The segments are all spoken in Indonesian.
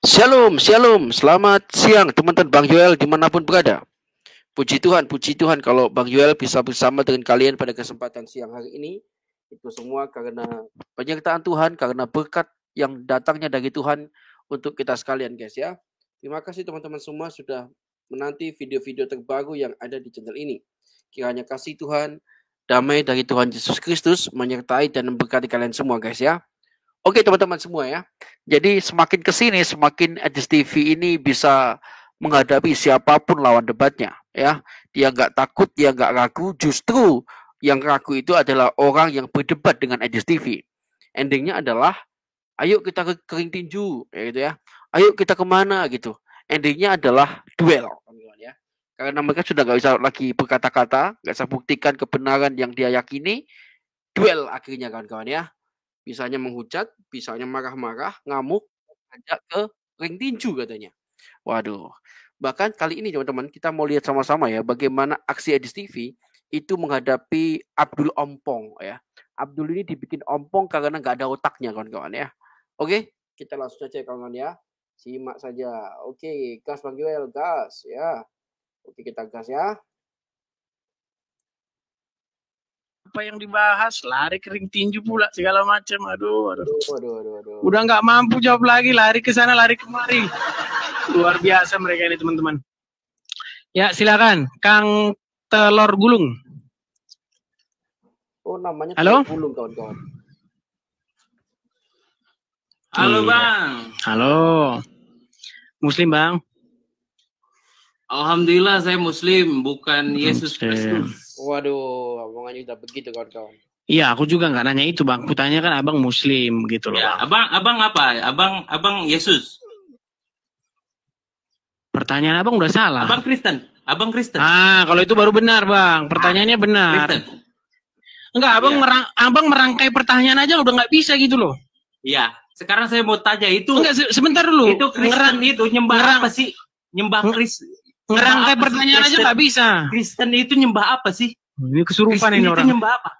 Shalom, shalom. Selamat siang teman-teman Bang Yoel dimanapun berada. Puji Tuhan kalau Bang Yoel bisa bersama dengan kalian pada kesempatan siang hari ini. Itu semua karena penyertaan Tuhan, karena berkat yang datangnya dari Tuhan untuk kita sekalian guys ya. Terima kasih teman-teman semua sudah menanti video-video terbaru yang ada di channel ini. Kiranya kasih Tuhan, damai dari Tuhan Yesus Kristus menyertai dan memberkati kalian semua guys ya. Oke teman-teman semua ya. Jadi semakin kesini semakin Edis TV ini bisa menghadapi siapapun lawan debatnya ya. Dia nggak takut, dia nggak ragu. Justru yang ragu itu adalah orang yang berdebat dengan Edis TV. Endingnya adalah ayo kita ke kering tinju ya gitu ya. Ayo kita kemana gitu. Endingnya adalah duel kawan-kawan ya. Karena mereka sudah nggak bisa lagi berkata-kata, nggak bisa buktikan kebenaran yang dia yakini. Duel akhirnya kawan-kawan ya. Bisanya menghujat, bisanya marah-marah, ngamuk, ajak ke ring tinju katanya. Waduh. Bahkan kali ini teman-teman kita mau lihat sama-sama ya bagaimana aksi Edis TV itu menghadapi Abdul Ompong ya. Abdul ini dibikin ompong karena nggak ada otaknya kawan-kawan ya. Oke, kita langsung saja kawan-kawan ya. Simak saja. Oke, gas Bang Joel, gas ya. Oke, kita gas ya. Apa yang dibahas, lari ke ring tinju pula segala macam. Aduh. Aduh. Udah nggak mampu jawab lagi, lari ke sana, lari kemari. Luar biasa mereka ini teman-teman. Ya silakan, Kang Telur Gulung. Oh namanya Halo? Telur Gulung kawan-kawan. Halo Bang. Halo. Muslim Bang? Alhamdulillah saya Muslim, bukan Yesus Kristus. Waduh, omongannya udah begitu kawan-kawan. Iya, aku juga nggak nanya itu Bang. Kutanya kan Abang Muslim gitu loh. Ya, Bang. abang apa? Abang Yesus. Pertanyaan Abang udah salah. Abang Kristen. Kalau itu baru benar Bang. Pertanyaannya benar. Kristen. Enggak, Abang merangkai pertanyaan aja udah nggak bisa gitu loh. Iya. Sekarang saya mau tanya itu. Enggak, sebentar dulu. Itu Kristen itu nyembah apa sih? Nyembah Kristus. Ngerangkai pertanyaan aja nggak bisa. Kristen itu nyembah apa sih? Ini kesurupan Kristen ini itu orang. nyembah apa?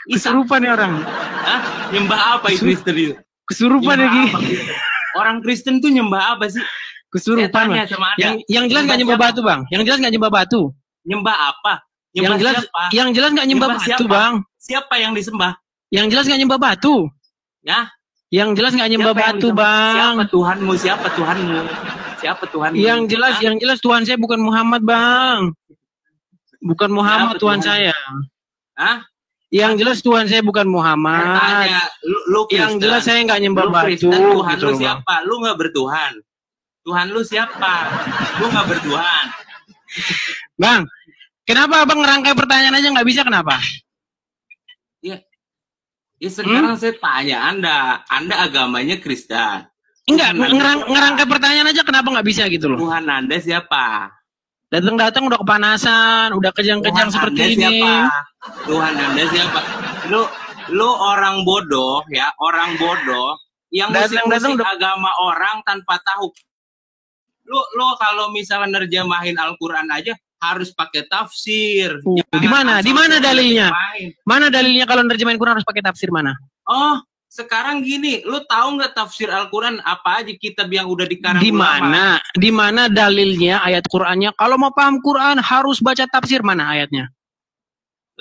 Kesurupan nih orang. Hah? Nyembah apa itu Kristen itu? Kesurupan lagi. Orang Kristen itu nyembah apa sih? Kesurupan. Yang jelas nggak nyembah batu Bang. Yang jelas nggak nyembah batu. Nyembah apa? Nyembah siapa? Yang jelas nggak nyembah batu Bang. Siapa yang disembah? Yang jelas nggak nyembah batu. Ya. Yang jelas nggak nyembah batu Bang. Siapa Tuhanmu? Siapa Tuhanmu? Yang jelas Tuhan saya bukan Muhammad Bang. Bukan Muhammad Tuhan saya. Hah? Yang jelas Tuhan saya bukan Muhammad. Tanya, lu yang jelas saya nggak nyembah batu. Tuhan gitu lu siapa? Bang. Lu nggak bertuhan. Tuhan lu siapa? Lu nggak bertuhan. Bang, kenapa Abang ngerangkai pertanyaan aja nggak bisa? Kenapa? Ya sekarang saya tanya Anda agamanya Kristen. Enggak, ngerangkai pertanyaan aja kenapa nggak bisa gitu loh? Tuhan Anda siapa? Datang udah kepanasan, udah kejang-kejang seperti ini. Tuhan Anda siapa? Lu orang bodoh ya, orang bodoh yang musik-musik agama orang tanpa tahu. Lu kalau misalnya nerjemahin Al-Qur'an aja harus pakai tafsir. Di mana dalilnya? Mana dalilnya kalau nerjemahin Quran harus pakai tafsir mana? Oh, sekarang gini, lu tahu nggak tafsir Al-Quran apa aja kitab yang udah dikarang ulama? Di mana dalilnya ayat Qurannya? Kalau mau paham Quran harus baca tafsir, mana ayatnya?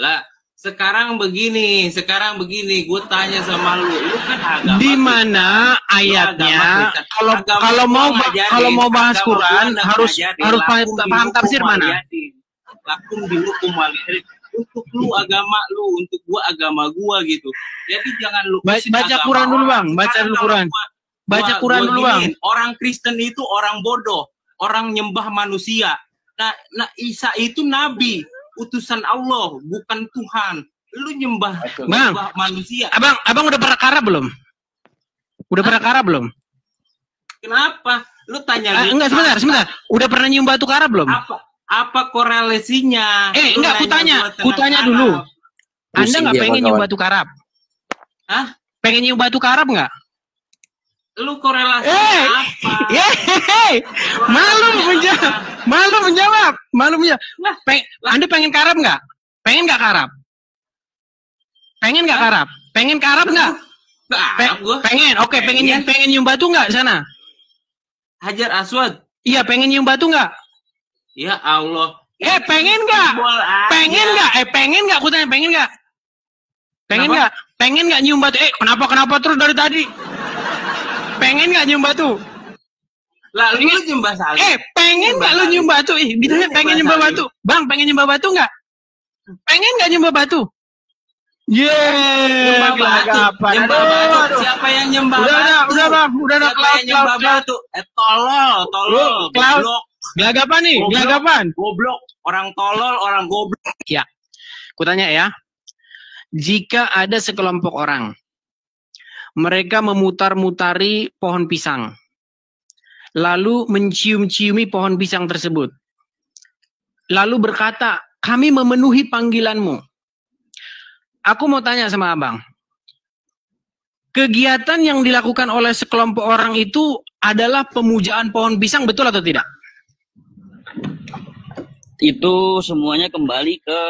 Lah, sekarang begini, gue tanya sama lu kan agama. Di mana ayatnya? Kalau mau bahas Quran harus paham tafsir mana? Lakum dinukum waliyadin. Untuk lu agama lu, untuk gua agama gua gitu. Jadi jangan lu baca Quran dulu Bang, baca dulu Quran. Baca Quran dulu Bang. Orang Kristen itu orang bodoh, orang nyembah manusia. Nah Isa itu nabi, utusan Allah, bukan Tuhan. Lu nyembah manusia. Abang udah pernah karab belum? Kenapa? Lu tanya enggak, sebentar. Udah pernah nyium batu karab belum? Apa korelasinya? Enggak, kutanya dulu. Anda nggak pengen nyium batu karab? Hah? Pengen nyium batu karab nggak? Lu korelasi apa? Malu menjawab. Anda pengen karab nggak? Pengen nggak karab? Pengen karab nggak? Pengen. Oke, pengen nyium batu nggak sana? Hajar Aswad. Iya, pengen nyium batu nggak? Ya Allah. Pengen nggak? Pengen nggak? Pengen nggak? Aku tanya, pengen nggak? Pengen nggak? Pengen nggak nyium batu? Kenapa terus dari tadi? Pengen nggak nyium batu? Lah, lu nyembah salib. Pengen nggak lu nyium batu? Ditanya pengen nyembah batu. Bang, pengen nyembah batu nggak? Pengen nggak nyembah batu? Nyembah batu. Siapa yang nyembah batu? Udah bang, udah Siapa yang nyembah batu? Tolol. Goblok. Gelagapan nih, gelagapan. Goblok. Orang tolol, orang goblok. Ya, kutanya ya. Jika ada sekelompok orang, mereka memutar-mutari pohon pisang, lalu mencium-ciumi pohon pisang tersebut, lalu berkata, kami memenuhi panggilanmu. Aku mau tanya sama abang, kegiatan yang dilakukan oleh sekelompok orang itu adalah pemujaan pohon pisang, betul atau tidak? Itu semuanya kembali ke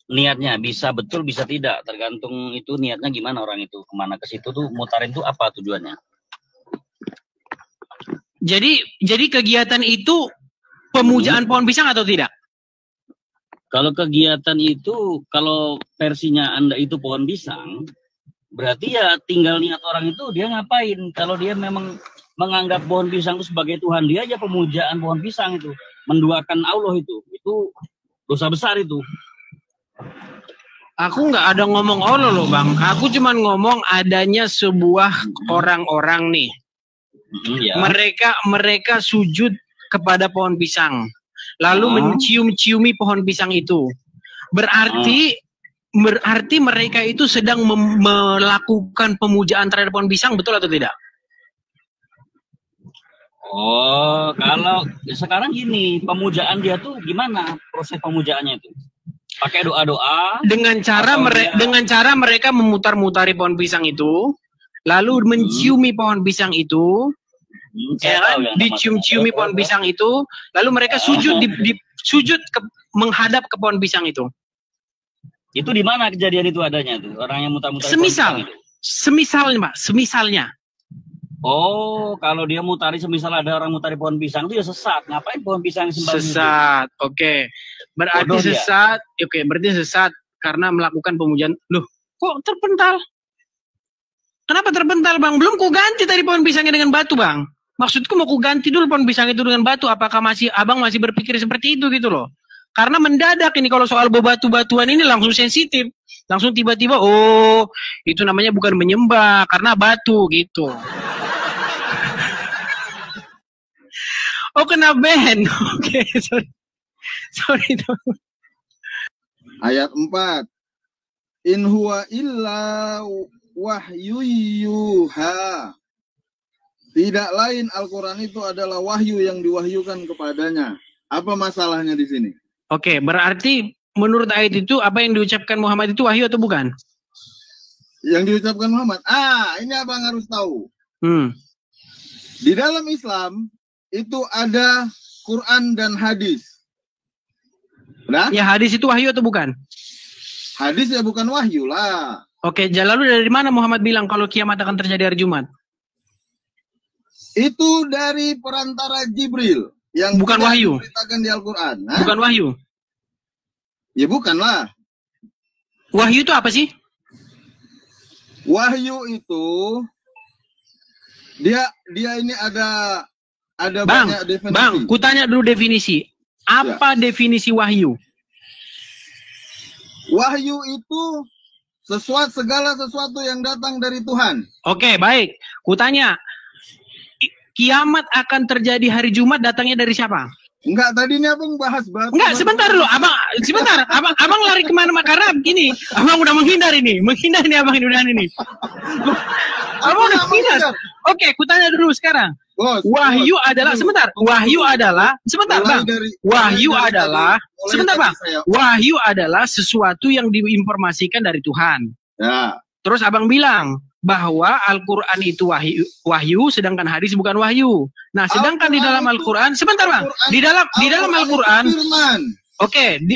niatnya, bisa betul bisa tidak, tergantung itu niatnya gimana orang itu, kemana ke situ tuh mutarin tuh apa tujuannya. Jadi kegiatan itu pemujaan pohon pisang atau tidak? Kalau kegiatan itu, kalau versinya Anda itu pohon pisang, berarti ya tinggal niat orang itu dia ngapain. Kalau dia memang menganggap pohon pisang itu sebagai Tuhan, dia aja pemujaan pohon pisang itu, menduakan Allah itu dosa besar itu. Aku nggak ada ngomong Allah loh bang, aku cuman ngomong adanya sebuah orang-orang nih, Ya. mereka sujud kepada pohon pisang, lalu mencium-ciumi pohon pisang itu, berarti mereka itu sedang melakukan pemujaan terhadap pohon pisang, betul atau tidak? Oh, kalau sekarang gini, pemujaan dia tuh gimana proses pemujaannya itu? Pakai doa-doa? Dengan cara mereka memutar-mutari pohon pisang itu, lalu menciumi pohon pisang itu, dicium-ciumi pohon pisang itu, lalu mereka sujud menghadap ke pohon pisang itu. Itu di mana kejadian itu adanya tuh? Orang yang mutar-mutar. Semisalnya. Oh, kalau dia mutari, semisal ada orang mutari pohon pisang itu ya sesat. Ngapain pohon pisang sembah? Sesat, oke. Berarti sesat, berarti sesat karena melakukan pemujaan. Loh, kok terpental? Kenapa terpental, Bang? Belum ku ganti tadi pohon pisangnya dengan batu, Bang. Maksudku mau ku ganti dulu pohon pisang itu dengan batu. Apakah Abang masih berpikir seperti itu gitu loh? Karena mendadak ini kalau soal batu-batuan ini langsung sensitif. Langsung tiba-tiba, oh, itu namanya bukan menyembah karena batu gitu. Oh, kena ban. Oke, sorry. Ayat 4. In huwa illa wahyu yuha. Tidak lain Al-Quran itu adalah wahyu yang diwahyukan kepadanya. Apa masalahnya di sini? Oke, berarti menurut ayat itu apa yang diucapkan Muhammad itu wahyu atau bukan? Yang diucapkan Muhammad. Ini abang harus tahu. Di dalam Islam itu ada Quran dan hadis. Benar? Ya, hadis itu wahyu atau bukan? Hadis ya bukan wahyu lah. Oke, lalu dari mana Muhammad bilang kalau kiamat akan terjadi hari Jumat? Itu dari perantara Jibril yang bukan wahyu. Diberitakan di Al-Quran. Bukan wahyu. Ya bukanlah. Wahyu itu apa sih? Wahyu itu dia ini ada banyak definisi. Bang, kutanya dulu definisi. Apa definisi wahyu? Wahyu itu segala sesuatu yang datang dari Tuhan. Oke, baik. Kutanya, kiamat akan terjadi hari Jumat datangnya dari siapa? Enggak, tadi ini abang bahas batu. Enggak, sebentar dulu, abang lari kemana? Karena gini, abang udah menghindar ini abang ini. Abang udah menghindar. Oke, kutanya dulu sekarang. Wahyu adalah sesuatu yang diinformasikan dari Tuhan. Ya. Terus abang bilang bahwa Al-Quran itu wahyu, sedangkan hadis bukan wahyu. Nah, sedangkan di dalam Al-Quran, sebentar bang, di dalam Al-Quran,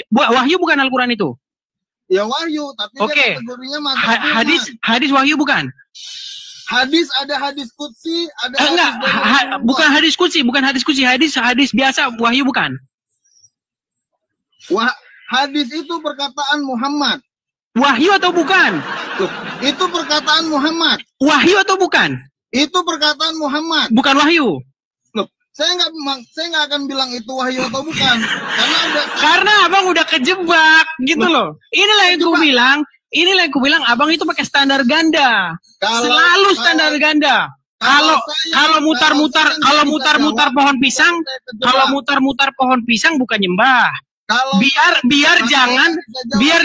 wahyu bukan Al-Quran itu. Ya wahyu, tapi kategorinya hadis wahyu bukan? Hadis ada hadis qudsi, ada Enggak, bukan hadis qudsi, hadis biasa wahyu bukan. Hadis itu perkataan Muhammad. Wahyu atau bukan? Itu perkataan Muhammad. Wahyu atau bukan? Itu perkataan Muhammad. Bukan wahyu. Loh, saya nggak akan bilang itu wahyu atau bukan. Karena abang udah kejebak gitu loh. Inilah yang ku bilang abang itu pakai standar ganda. Selalu standar ganda. Kalau mutar-mutar pohon pisang, bukan nyembah. Biar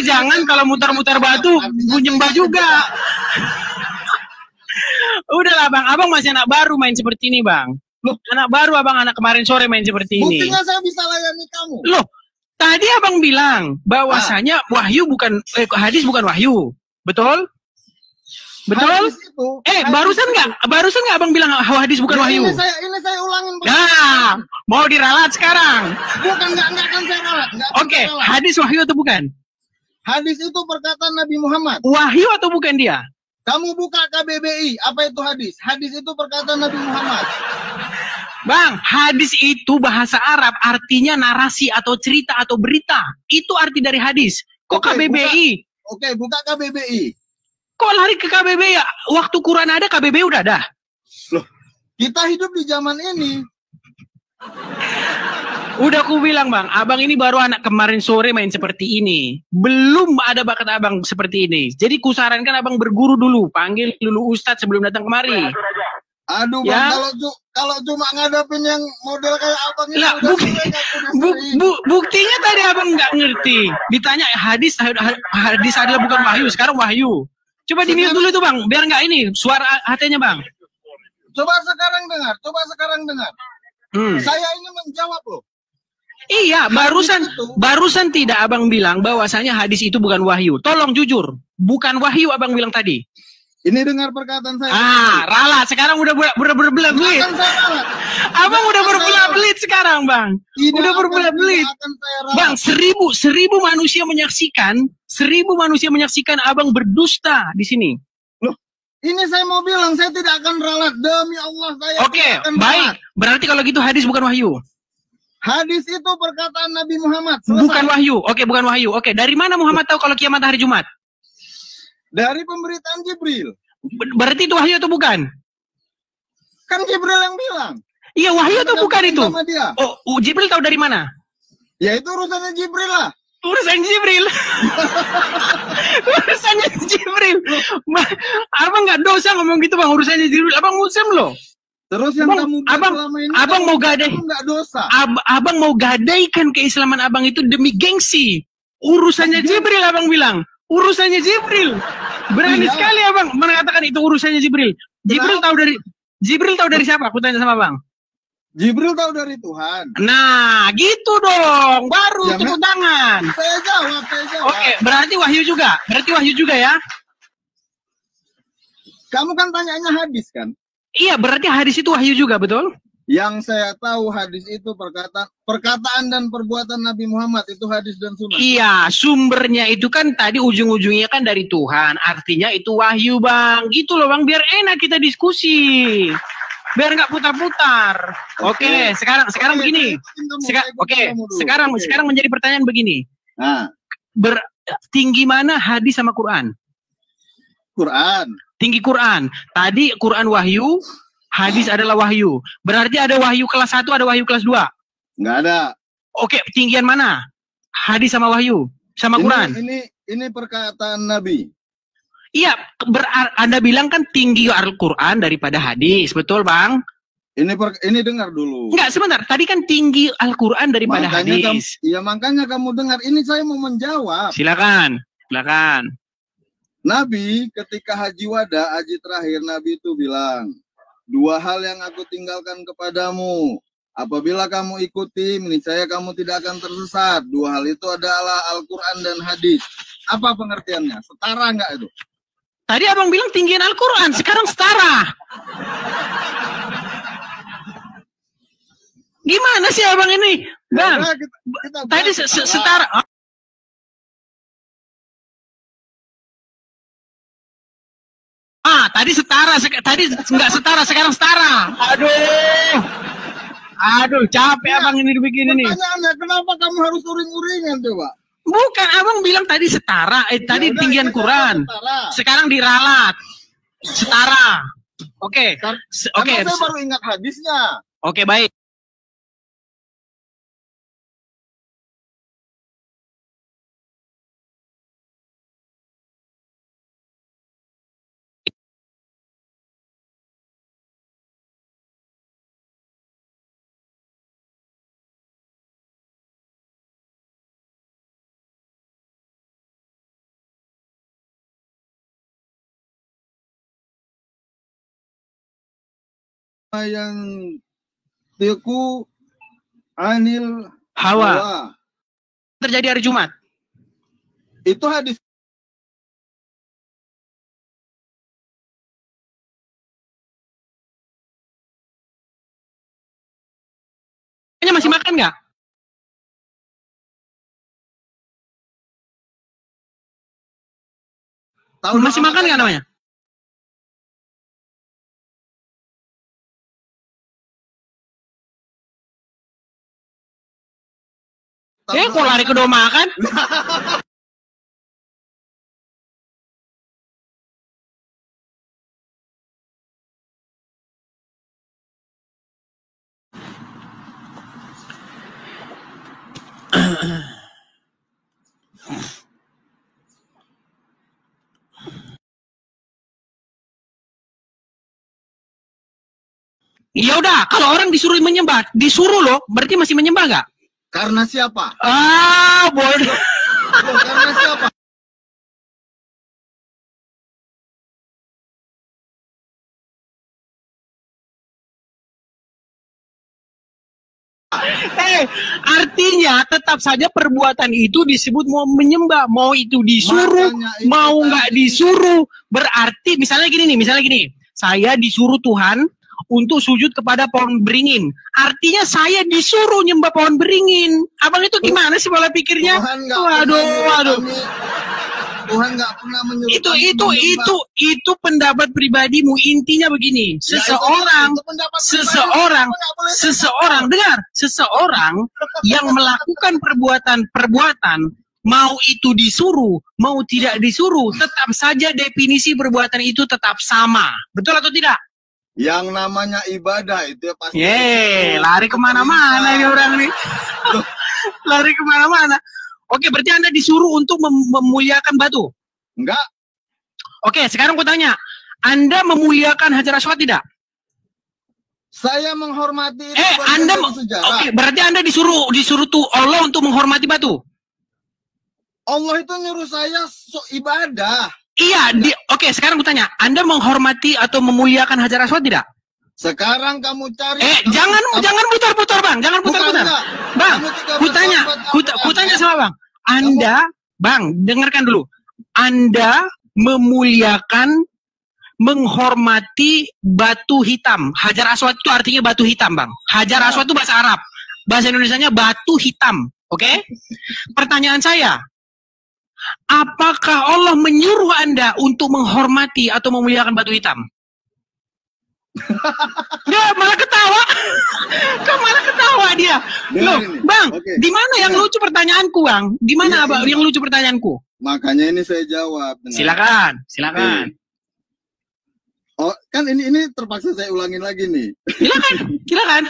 jangan kalau mutar-mutar batu nyembah juga. Udahlah bang, abang masih anak baru main seperti ini bang. Loh, anak baru abang, anak kemarin sore main seperti ini. Buktinya saya bisa layani kamu. Loh, tadi abang bilang bahwasanya wahyu bukan hadis bukan wahyu, betul? Betul? Barusan nggak abang bilang hadis bukan wahyu? Ini saya ulangin. Nah, mau diralat sekarang? Bukan, nggak akan saya ralat. Oke, hadis wahyu atau bukan? Hadis itu perkataan Nabi Muhammad. Wahyu atau bukan dia? Kamu buka KBBI, apa itu hadis? Hadis itu perkataan Nabi Muhammad. Bang, hadis itu bahasa Arab, artinya narasi atau cerita atau berita. Itu arti dari hadis. Kok KBBI? Buka KBBI. Kok lari ke KBBI ya? Waktu Quran ada, KBBI udah ada. Loh, kita hidup di zaman ini. Udah aku bilang bang, abang ini baru anak kemarin sore main seperti ini. Belum ada bakat abang seperti ini. Jadi kusarankan abang berguru dulu. Panggil dulu Ustadz sebelum datang kemari. Aduh bang, ya? kalau cuma ngadapin yang model kayak abang ini. Buktinya tadi abang nggak ngerti. Ditanya hadis adalah bukan wahyu, sekarang wahyu. Coba di-mute dulu tuh bang, biar nggak ini suara hatinya bang. Coba sekarang dengar. Saya ini menjawab loh. Iya, barusan tidak abang bilang bahwasanya hadis itu bukan wahyu. Tolong jujur, bukan wahyu abang bilang tadi. Ini dengar perkataan saya. Ralat. Sekarang udah berbelit-belit. Abang udah berbelit-belit sekarang, bang. Udah berbelit-belit. Bang, seribu manusia menyaksikan abang berdusta di sini. Loh, ini saya mau bilang, saya tidak akan ralat. Demi Allah, saya Oke, baik. Berarti kalau gitu hadis bukan wahyu. Hadis itu perkataan Nabi Muhammad. Selesai. Bukan wahyu. Bukan wahyu. Dari mana Muhammad tahu kalau kiamat hari Jumat? Dari pemberitaan Jibril. Berarti itu wahyu atau bukan? Kan Jibril yang bilang. Iya, wahyu atau bukan itu? Dia. Oh, Jibril tahu dari mana? Ya itu urusannya Jibril lah. Urusan Jibril. Urusannya Jibril. Abang nggak dosa ngomong gitu bang. Urusannya Jibril. Abang Muslim loh. Terus yang kamu selama ini abang mau gadaikan keislaman abang itu demi gengsi. Urusannya Jibril abang bilang. Urusannya Jibril. Berani sekali abang mengatakan itu urusannya Jibril. Jibril tahu dari siapa? Aku tanya sama abang. Jibril tahu dari Tuhan. Nah, gitu dong. Baru tepuk tangan. Saya jawab. Oke, berarti wahyu juga ya? Kamu kan tanyanya hadis kan? Iya, berarti hadis itu wahyu juga, betul? Yang saya tahu hadis itu perkataan dan perbuatan Nabi Muhammad, itu hadis dan sunnah. Iya, sumbernya itu kan tadi ujung-ujungnya kan dari Tuhan. Artinya itu wahyu bang. Gitu loh bang, biar enak kita diskusi. Biar nggak putar-putar. Oke, sekarang begini. Sekarang menjadi pertanyaan begini. Nah. Tinggi mana hadis sama Quran? Tinggi Quran. Tadi Quran wahyu. Hadis adalah wahyu. Berarti ada wahyu kelas 1, ada wahyu kelas 2? Nggak ada. Oke, tinggian mana? Hadis sama wahyu? Sama Quran? Ini perkataan Nabi. Iya, Anda bilang kan tinggi Al-Quran daripada hadis. Betul, Bang? Ini dengar dulu. Enggak, sebentar. Tadi kan tinggi Al-Quran daripada hadis. Makanya kamu dengar. Ini saya mau menjawab. Silakan. Nabi ketika haji wada, haji terakhir, Nabi itu bilang, 2 hal yang aku tinggalkan kepadamu. Apabila kamu ikuti, niscaya kamu tidak akan tersesat. 2 hal itu adalah Al-Quran dan hadis. Apa pengertiannya? Setara nggak itu? Tadi abang bilang tinggian Al-Quran, sekarang setara. Gimana sih abang ini? Bang, tadi setara. Tadi setara, tadi nggak setara, sekarang setara. Aduh, capek abang ini begini nih. Pertanyaannya, kenapa kamu harus uring-uringan coba? Bukan, abang bilang tadi setara. Tadi Yaudah, tinggian Quran. setara. Sekarang diralat. Setara. Oke. Oke. Saya baru ingat hadisnya. Oke, baik. Yang tiku anil Hawa. Terjadi hari Jumat. Itu hadis. Masih makan nggak? Masih makan nggak namanya? Kok lari ke doa makan? Ya udah, kalau orang disuruh menyembah, disuruh loh, berarti masih menyembah nggak? Karena siapa? Bodoh. Karena siapa? Artinya tetap saja perbuatan itu disebut mau menyembah, mau itu disuruh, mau nggak disuruh. Berarti misalnya gini, saya disuruh Tuhan untuk sujud kepada pohon beringin. Artinya saya disuruh nyembah pohon beringin. Abang itu gimana sih pola pikirnya? Waduh. Tuhan nggak pernah menyuruh. Itu pendapat pribadimu. Intinya begini, seseorang yang melakukan perbuatan mau itu disuruh, mau tidak disuruh, tetap saja definisi perbuatan itu tetap sama. Betul atau tidak? Yang namanya ibadah itu ya pasti. Lari kemana-mana ini orang nih. Lari kemana-mana. Oke, berarti Anda disuruh untuk memuliakan batu? Enggak. Oke, sekarang aku tanya. Anda memuliakan Hajar Aswad tidak? Saya menghormati itu. Oke, berarti Anda disuruh tuh Allah untuk menghormati batu? Allah itu nyuruh saya ibadah. Iya, oke, sekarang aku tanya. Anda menghormati atau memuliakan Hajar Aswad tidak? Sekarang kamu cari. Jangan putar-putar, Bang. Jangan putar-putar. Bang, kutanya sama Bang. Anda, Bang, dengarkan dulu. Anda memuliakan, menghormati batu hitam. Hajar Aswad itu artinya batu hitam, Bang. Hajar Aswad itu bahasa Arab. Bahasa Indonesianya batu hitam. Oke? Pertanyaan saya, apakah Allah menyuruh Anda untuk menghormati atau memuliakan batu hitam? Dia malah ketawa. Malah ketawa dia. Loh, Bang, di mana yang lucu pertanyaanku, Bang? Di mana Abang yang lucu pertanyaanku? Makanya ini saya jawab. Silakan. Oh, kan ini terpaksa saya ulangin lagi nih. Silakan.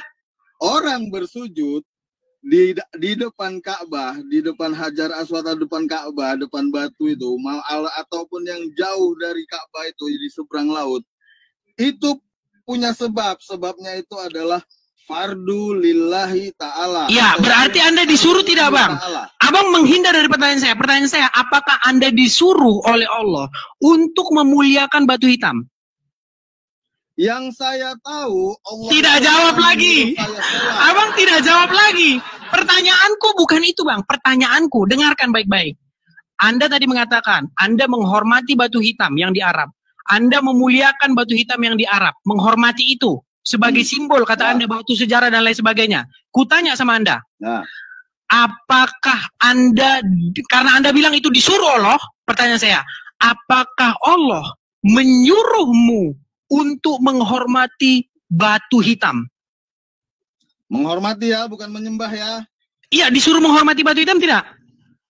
Orang bersujud di depan Ka'bah, di depan Hajar Aswad, depan Ka'bah, depan batu itu, mau ataupun yang jauh dari Ka'bah itu di seberang laut, itu punya sebabnya itu adalah fardu lillahi ta'ala. Ya, berarti Anda disuruh tidak, Bang? Abang menghindar dari pertanyaan saya. Pertanyaan saya, apakah Anda disuruh oleh Allah untuk memuliakan batu hitam? Yang saya tahu, Allah tidak jawab lagi. Abang tidak jawab lagi. Pertanyaanku bukan itu, Bang. Pertanyaanku, dengarkan baik-baik. Anda tadi mengatakan, Anda menghormati batu hitam yang di Arab. Anda memuliakan batu hitam yang di Arab. Menghormati itu. Sebagai simbol, kata Anda, batu sejarah dan lain sebagainya. Kutanya sama Anda. Apakah Anda, karena Anda bilang itu disuruh Allah, pertanyaan saya, apakah Allah menyuruhmu untuk menghormati batu hitam? Menghormati ya, bukan menyembah ya. Iya, disuruh menghormati batu hitam tidak?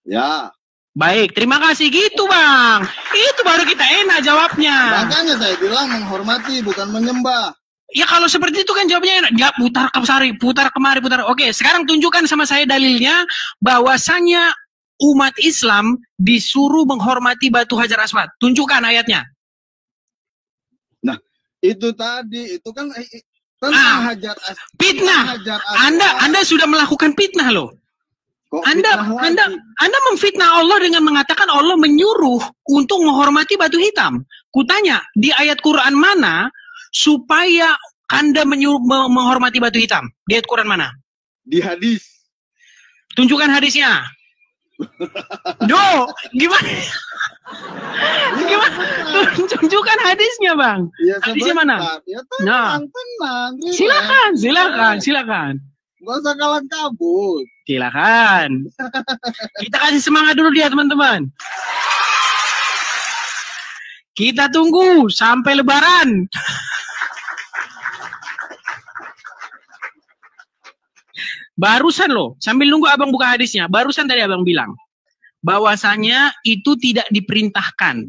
Ya. Baik, terima kasih gitu Bang. Itu baru kita enak jawabnya. Makanya saya bilang menghormati, bukan menyembah. Ya kalau seperti itu kan jawabnya enak. Ya putar kemari, putar. Oke, sekarang tunjukkan sama saya dalilnya bahwasanya umat Islam disuruh menghormati batu Hajar Aswad. Tunjukkan ayatnya. Nah, itu tadi, itu kan tentang Hajar Aswad. Fitnah. Anda sudah melakukan fitnah loh. Kok Anda memfitnah Allah dengan mengatakan Allah menyuruh untuk menghormati batu hitam. Kutanya, di ayat Quran mana supaya Anda menghormati batu hitam? Di ayat Quran mana? Di hadis. Tunjukkan hadisnya. Gimana? Gimana? Tunjukkan hadisnya, Bang. Ya, hadisnya mana? Ya, tenang. Silakan. Gak usah kalah kabut. Silakan. Kita kasih semangat dulu dia, teman-teman. Kita tunggu sampai Lebaran. Barusan loh, sambil nunggu abang buka hadisnya, barusan tadi abang bilang bahwasanya itu tidak diperintahkan.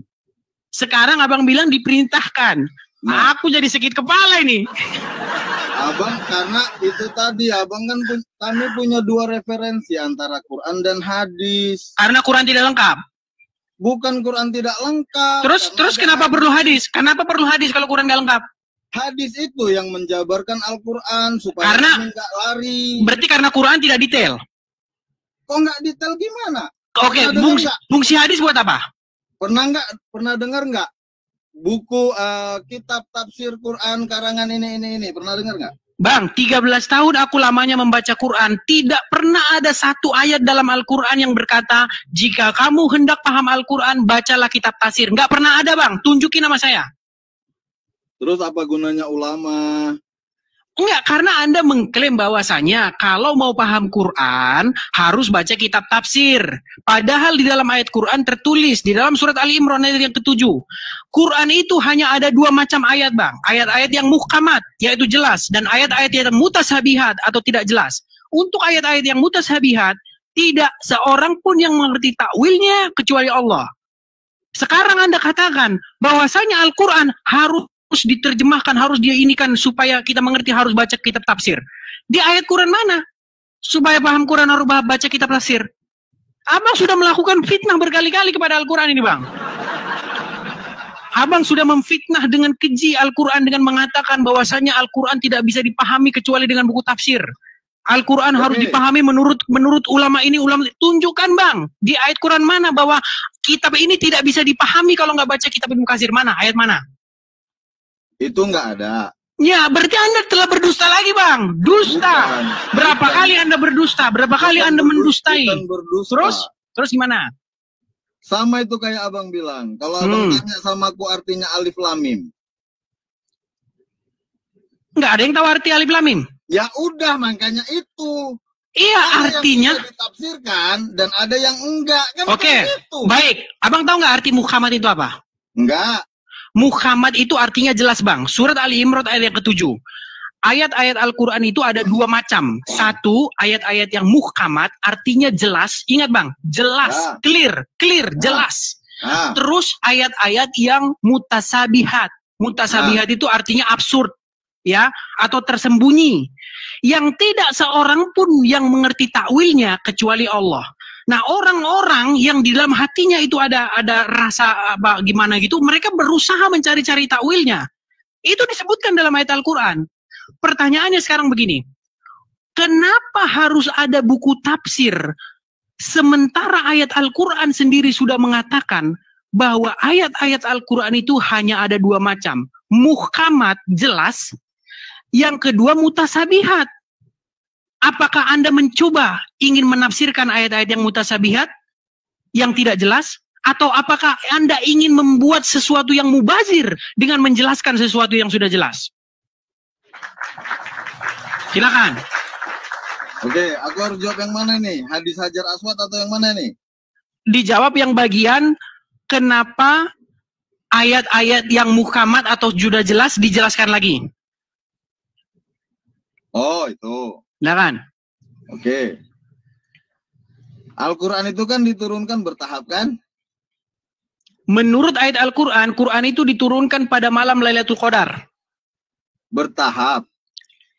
Sekarang abang bilang diperintahkan. Nah, aku jadi sakit kepala ini. Abang, karena itu tadi abang kan kami punya dua referensi antara Quran dan hadis. Karena Quran tidak lengkap. Bukan Quran tidak lengkap. Terus kenapa perlu hadis? Kenapa perlu hadis kalau Quran nggak lengkap? Hadis itu yang menjabarkan Al-Quran supaya kami nggak lari. Berarti karena Quran tidak detail. Kok nggak detail gimana? Oke, fungsi hadis buat apa? Pernah dengar nggak? Buku kitab tafsir Quran karangan ini pernah dengar nggak? Bang, 13 tahun aku lamanya membaca Quran, tidak pernah ada satu ayat dalam Al-Quran yang berkata jika kamu hendak paham Al-Quran bacalah kitab tafsir. Nggak pernah ada, Bang. Tunjukin nama saya. Terus apa gunanya ulama? Enggak, karena Anda mengklaim bahwasanya kalau mau paham Quran harus baca kitab tafsir. Padahal di dalam ayat Quran tertulis di dalam surat Ali Imran ayat yang ke-7. Quran itu hanya ada dua macam ayat, Bang. Ayat-ayat yang muhkamat, yaitu jelas, dan ayat-ayat yang mutashabihat atau tidak jelas. Untuk ayat-ayat yang mutashabihat, tidak seorang pun yang mengerti takwilnya kecuali Allah. Sekarang Anda katakan bahwasanya Al-Quran harus diterjemahkan, harus dia inikan supaya kita mengerti harus baca kitab tafsir. Di ayat Quran mana? Supaya paham Quran harus baca kitab tafsir. Abang sudah melakukan fitnah berkali-kali kepada Al-Quran ini, Bang. Abang sudah memfitnah dengan keji Al-Quran dengan mengatakan bahwasanya Al-Quran tidak bisa dipahami kecuali dengan buku tafsir. Al-Quran harus dipahami menurut ulama ini, ulama. Tunjukkan, Bang, di ayat Quran mana bahwa kitab ini tidak bisa dipahami kalau nggak baca kitab Ibnu Katsir. Mana? Ayat mana? Itu nggak ada. Ya, berarti Anda telah berdusta lagi, Bang. Dusta. Berapa kali Anda berdusta? Berapa kali Anda mendustai? Terus gimana? Sama itu kayak abang bilang. Kalau abang tanya sama aku artinya alif lam mim. Nggak ada yang tahu arti alif lam mim. Ya udah, makanya itu. Iya, ada artinya yang bisa ditafsirkan dan ada yang enggak. Kan Oke, baik. Abang tahu nggak arti Muhammad itu apa? Enggak. Muhammad itu artinya jelas, Bang. Surat Ali Imran ayat yang ke-7. Ayat-ayat Al-Quran itu ada dua macam. Satu, ayat-ayat yang muhkamat, artinya jelas. Ingat, Bang, jelas, clear, jelas. Terus ayat-ayat yang mutasabihat. Mutasabihat itu artinya absurd, ya, atau tersembunyi. Yang tidak seorang pun yang mengerti takwilnya kecuali Allah. Nah, orang-orang yang di dalam hatinya itu ada rasa apa gimana gitu, mereka berusaha mencari-cari takwilnya. Itu disebutkan dalam ayat Al-Quran. Pertanyaannya sekarang begini, kenapa harus ada buku tafsir sementara ayat Al-Quran sendiri sudah mengatakan bahwa ayat-ayat Al-Quran itu hanya ada dua macam, muhkamat, jelas, yang kedua mutasabihat. Apakah Anda mencoba ingin menafsirkan ayat-ayat yang mutasabihat, yang tidak jelas? Atau apakah Anda ingin membuat sesuatu yang mubazir dengan menjelaskan sesuatu yang sudah jelas? Silakan. Oke, aku harus jawab yang mana nih? Hadis Hajar Aswad atau yang mana nih? Dijawab yang bagian kenapa ayat-ayat yang muhkamat atau sudah jelas dijelaskan lagi. Oh, itu. Nah kan? Oke. Al-Quran itu kan diturunkan bertahap kan? Menurut ayat Al-Quran, Quran itu diturunkan pada malam Lailatul Qadar. Bertahap.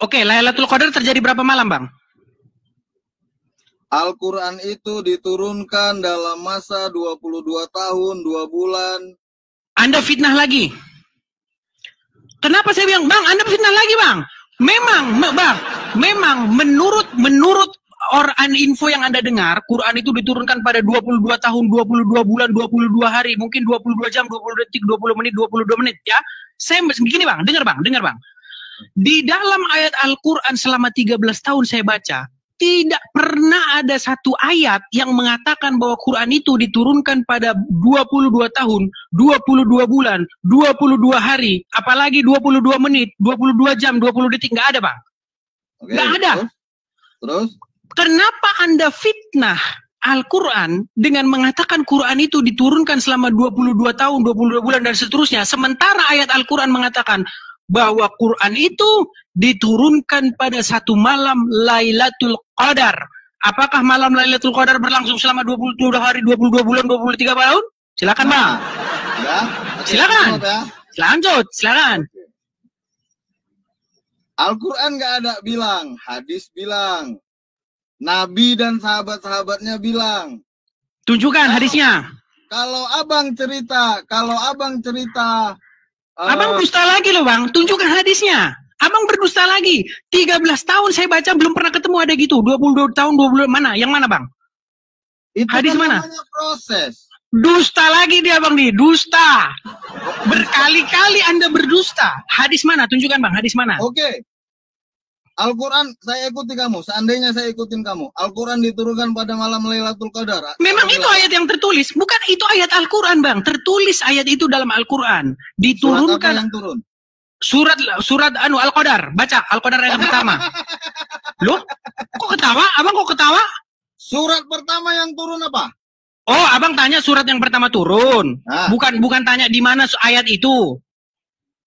Oke, Lailatul Qadar terjadi berapa malam, Bang? Al-Quran itu diturunkan dalam masa 22 tahun, 2 bulan. Anda fitnah lagi. Kenapa saya bilang, Bang, Anda fitnah lagi, Bang? Memang menurut orang info yang Anda dengar, Quran itu diturunkan pada 22 tahun, 22 bulan, 22 hari, mungkin 22 jam, 20 detik, 20 menit, 22 menit, ya. Saya begini, Bang, dengar, Bang. Di dalam ayat Al-Quran selama 13 tahun saya baca, tidak pernah ada satu ayat yang mengatakan bahwa Quran itu diturunkan pada 22 tahun, 22 bulan, 22 hari, apalagi 22 menit, 22 jam, 20 detik, nggak ada, Bang. Oke, Nggak ada. Terus? Kenapa Anda fitnah Al-Quran dengan mengatakan Quran itu diturunkan selama 22 tahun, 22 bulan, dan seterusnya. Sementara ayat Al-Quran mengatakan bahwa Quran itu diturunkan pada satu malam Lailatul Qadar. Apakah malam Lailatul Qadar berlangsung selama 22 hari, 22 bulan, 23 tahun? Silakan, Bang. Ya. Silakan. Silakan. Al-Quran nggak ada bilang, hadis bilang. Nabi dan sahabat-sahabatnya bilang. Tunjukkan hadisnya. Kalau abang cerita. Abang dusta lagi loh, Bang. Tunjukkan hadisnya. Abang berdusta lagi. 13 tahun saya baca belum pernah ketemu ada gitu. 22 tahun, 20 mana? Yang mana, Bang? Itu hadis kan mana? namanya proses. Dusta lagi dia, Bang, nih. Dusta. Berkali-kali Anda berdusta. Hadis mana? Tunjukkan, Bang. Hadis mana? Oke. Al-Quran, saya ikuti kamu. Seandainya saya ikutin kamu. Al-Quran diturunkan pada malam Lailatul Qadar. Memang itu ayat yang tertulis. Bukan itu ayat Al-Quran, Bang. Tertulis ayat itu dalam Al-Quran. Diturunkan. Surat apa yang turun? Surat Al-Qadar. Baca Al-Qadar yang pertama. Loh? Kok ketawa? Abang kok ketawa? Surat pertama yang turun apa? Oh, Abang tanya surat yang pertama turun. Nah. Bukan tanya di mana ayat itu.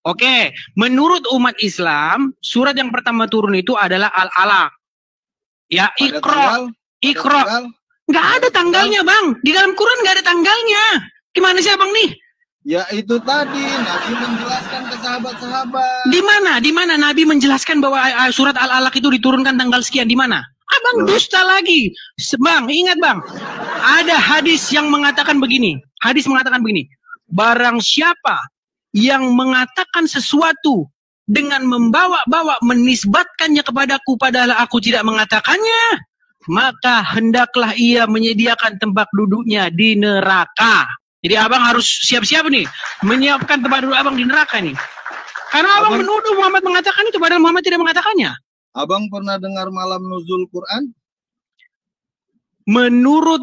Oke, menurut umat Islam, surat yang pertama turun itu adalah Al-Alaq. Ya, Iqra. Nggak ada tanggalnya, Bang. Di dalam Quran nggak ada tanggalnya. Gimana sih, Abang nih? Ya itu tadi, Nabi menjelaskan ke sahabat-sahabat. Di mana Nabi menjelaskan bahwa surat Al-Alaq itu diturunkan tanggal sekian? Di mana? Abang dusta lagi. Bang, ingat, Bang. Ada hadis yang mengatakan begini. Barang siapa yang mengatakan sesuatu dengan membawa-bawa menisbatkannya kepadaku padahal aku tidak mengatakannya, maka hendaklah ia menyediakan tempat duduknya di neraka. Jadi abang harus siap-siap nih menyiapkan tempat duduk abang di neraka nih. Karena abang menuduh Muhammad mengatakan itu padahal Muhammad tidak mengatakannya. Abang pernah dengar malam nuzul Quran? Menurut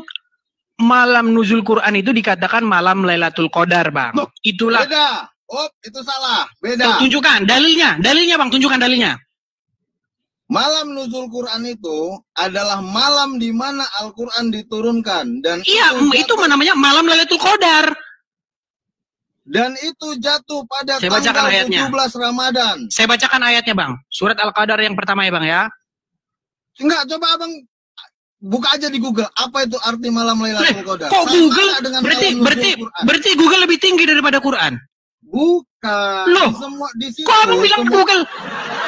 malam nuzul Quran itu dikatakan malam Lailatul Qadar, Bang. Loh, itulah. Beda. Oh, itu salah. Beda. Tunjukkan dalilnya, Bang, tunjukkan dalilnya. Malam nuzul Quran itu adalah malam di mana Al-Quran diturunkan dan itu namanya malam Lailatul Qadar. Dan itu jatuh pada Saya tanggal ayatnya. 17 Ramadan. Saya bacakan ayatnya, Bang. Surat Al-Qadar yang pertama ya, Bang ya. Enggak, coba Abang buka aja di Google. Apa itu arti malam Lailatul Qadar? Kok Google? Berarti Google lebih tinggi daripada Quran? Bukan. Loh, semua di situ. Kok Abang bilang Google?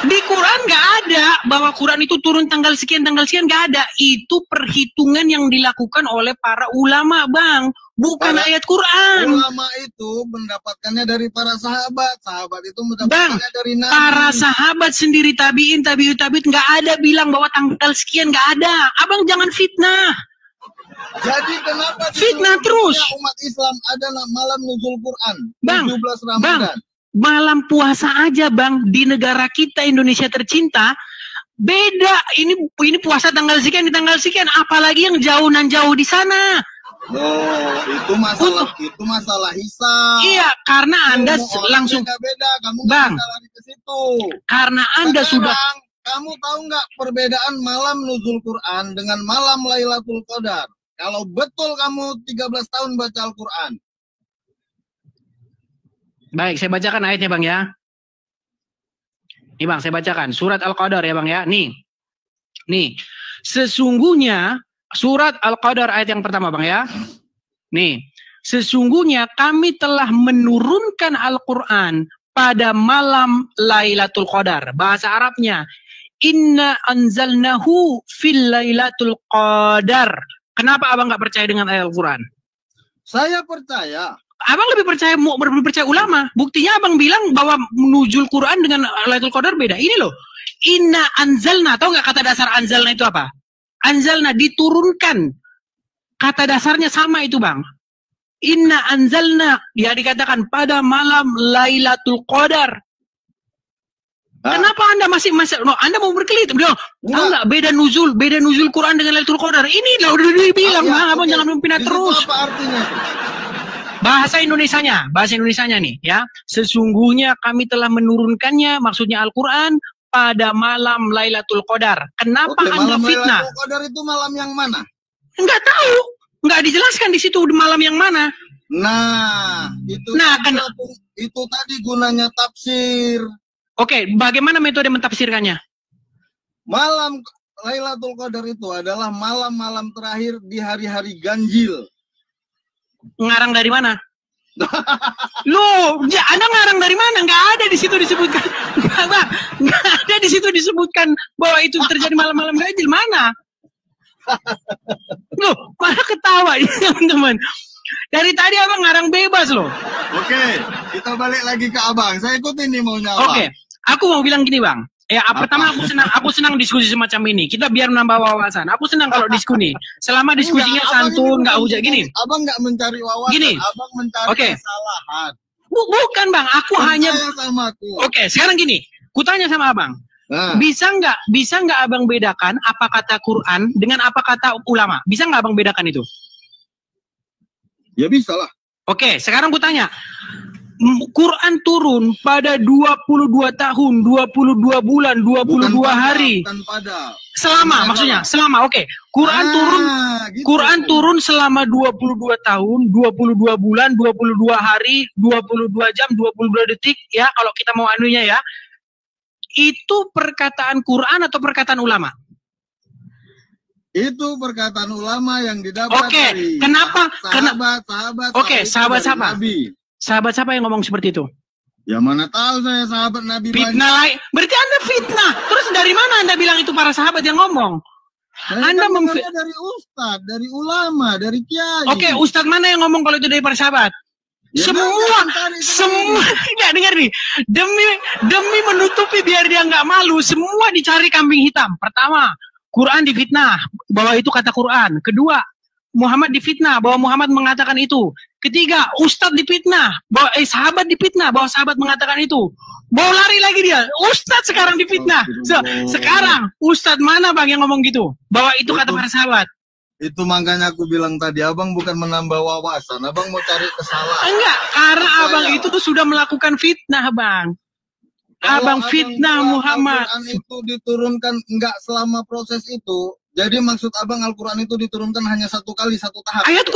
Di Quran nggak ada bahwa Quran itu turun tanggal sekian, nggak ada. Itu perhitungan yang dilakukan oleh para ulama, Bang. Bukan ayat Quran. Ulama itu mendapatkannya dari para sahabat. Sahabat itu mendapatkannya dari Nabi. Para sahabat sendiri, tabi'in, nggak ada bilang bahwa tanggal sekian, nggak ada. Abang jangan fitnah. Jadi kenapa fitnah terus umat Islam adalah malam nuzul Quran, Bang, 17 Ramadan. Bang, malam puasa aja, Bang, di negara kita Indonesia tercinta beda. Ini puasa tanggal sekian, di tanggal sekian, apalagi yang jauh nan jauh di sana. Oh, itu masalah hisab. Iya, karena Anda langsung beda-beda, kamu Bang, lari ke situ. Karena Anda sudah kamu tahu nggak perbedaan malam nuzul Quran dengan malam Lailatul Qadar? Kalau betul kamu 13 tahun baca Al-Quran. Baik, saya bacakan ayatnya Bang ya. Nih Bang, saya bacakan surat Al-Qadar ya Bang ya. Nih, sesungguhnya surat Al-Qadar ayat yang pertama Bang ya. Nih, sesungguhnya kami telah menurunkan Al-Quran pada malam Lailatul Qadar. Bahasa Arabnya, Inna anzalnahu fil Lailatul Qadar. Kenapa abang nggak percaya dengan ayat Al-Quran? Saya percaya. Abang lebih percaya ulama. Buktinya abang bilang bahwa nuzul Quran dengan Lailatul Qadar beda. Ini loh. Inna anzalna. Tahu nggak kata dasar anzalna itu apa? Anzalna diturunkan. Kata dasarnya sama itu bang. Inna anzalna. Ya dikatakan pada malam Lailatul Qadar. Kenapa Anda masih Anda mau berkelit? Tahu nggak beda nuzul Quran dengan Lailatul Qadar? Ini loh udah dibilang bang. Abang jangan mempindah terus. Apa artinya itu? Bahasa Indonesianya nih ya. Sesungguhnya kami telah menurunkannya, maksudnya Al-Quran pada malam Lailatul Qadar. Kenapa Anda fitnah? Lailatul Qadar itu malam yang mana? Enggak tahu, enggak dijelaskan di situ malam yang mana. Nah, itu tadi gunanya tafsir. Oke, bagaimana metode mentafsirkannya? Malam Lailatul Qadar itu adalah malam-malam terakhir di hari-hari ganjil. Ngarang dari mana? Loh, ya Anda ngarang dari mana? Nggak ada di situ disebutkan. Nggak ada di situ disebutkan bahwa itu terjadi malam-malam ganjil. Mana? Loh, malah ketawa teman-teman. Dari tadi abang ngarang bebas loh. Oke, kita balik lagi ke abang. Saya ikutin nih maunya abang. Oke, aku mau bilang gini bang. Ya, pertama aku senang diskusi semacam ini. Kita biar menambah wawasan. Aku senang kalau diskusi. Selama diskusinya santun, nggak hujat gini. Abang nggak mencari wawasan. Gini. Abang mencari kesalahan. Bukan bang, aku hanya. Oke, sekarang gini. Kutanya sama abang. Nah. Bisa nggak abang bedakan apa kata Quran dengan apa kata ulama? Bisa nggak abang bedakan itu? Ya bisa lah. Oke, sekarang kutanya. Quran turun pada 22 tahun, 22 bulan, 22 hari. Selama, maksudnya, selama, oke. Quran turun selama 22 tahun, 22 bulan, 22 hari, 22 jam, 22 detik, ya, kalau kita mau anunya ya. Itu perkataan Quran atau perkataan ulama? Itu perkataan ulama yang didapat dari sahabat-sahabat. Oke, sahabat-sahabat. Sahabat siapa yang ngomong seperti itu? Ya mana tahu saya sahabat Nabi. Fitnah lain. Berarti Anda fitnah. Terus dari mana Anda bilang itu para sahabat yang ngomong? Anda dari ustadz, dari ulama, dari kiai. Oke, ustadz mana yang ngomong kalau itu dari para sahabat? Ya, semua nggak dengar nih. Demi menutupi biar dia nggak malu, semua dicari kambing hitam. Pertama, Quran difitnah bahwa itu kata Quran. Kedua, Muhammad difitnah bahwa Muhammad mengatakan itu. Ketiga, Ustadz difitnah bahwa sahabat difitnah bahwa sahabat mengatakan itu. Mau lari lagi dia. Ustadz sekarang difitnah. Sekarang Ustadz mana bang yang ngomong gitu? Bahwa itu kata para sahabat. Itu makanya aku bilang tadi, abang bukan menambah wawasan, abang mau cari kesalahan. Enggak, karena abang itu tuh sudah melakukan fitnah bang. Abang fitnah Muhammad. Al-Quran itu diturunkan enggak selama proses itu. Jadi maksud abang Al-Quran itu diturunkan hanya satu kali, satu tahap. Ayat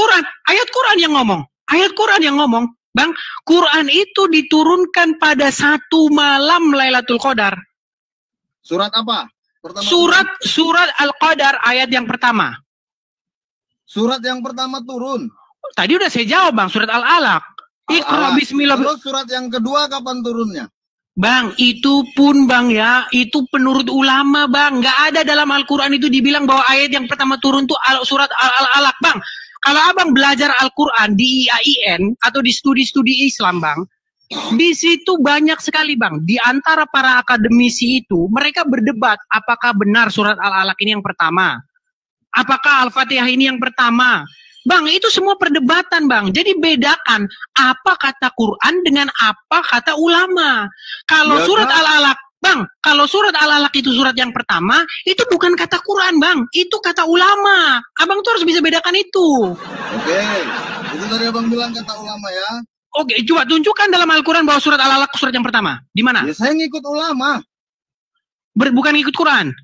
Quran yang ngomong. Ayat Quran yang ngomong. Bang, Quran itu diturunkan pada satu malam Lailatul Qadar. Surat apa? Surat Al-Qadar ayat yang pertama. Surat yang pertama turun. Tadi udah saya jawab bang, surat Al-Alaq. Iqra bismillah. Terus surat yang kedua kapan turunnya? Bang, itu pun bang ya, itu penurut ulama bang. Nggak ada dalam Al-Quran itu dibilang bahwa ayat yang pertama turun tuh surat Al-Alaq bang. Kalau abang belajar Al-Quran di IAIN atau di studi-studi Islam bang, di situ banyak sekali bang. Di antara para akademisi itu, mereka berdebat apakah benar surat Al-Alaq ini yang pertama. Apakah Al-Fatihah ini yang pertama. Bang, itu semua perdebatan, Bang. Jadi bedakan apa kata Quran dengan apa kata ulama. Kalau surat Al-Alaq, Bang, kalau surat Al-Alaq itu surat yang pertama, itu bukan kata Quran, Bang. Itu kata ulama. Abang tuh harus bisa bedakan itu. Oke. Itu tadi abang bilang kata ulama ya. Oke, coba tunjukkan dalam Al-Quran bahwa surat Al-Alaq surat yang pertama. Di mana? Ya, saya ngikut ulama. Bukan ngikut Quran.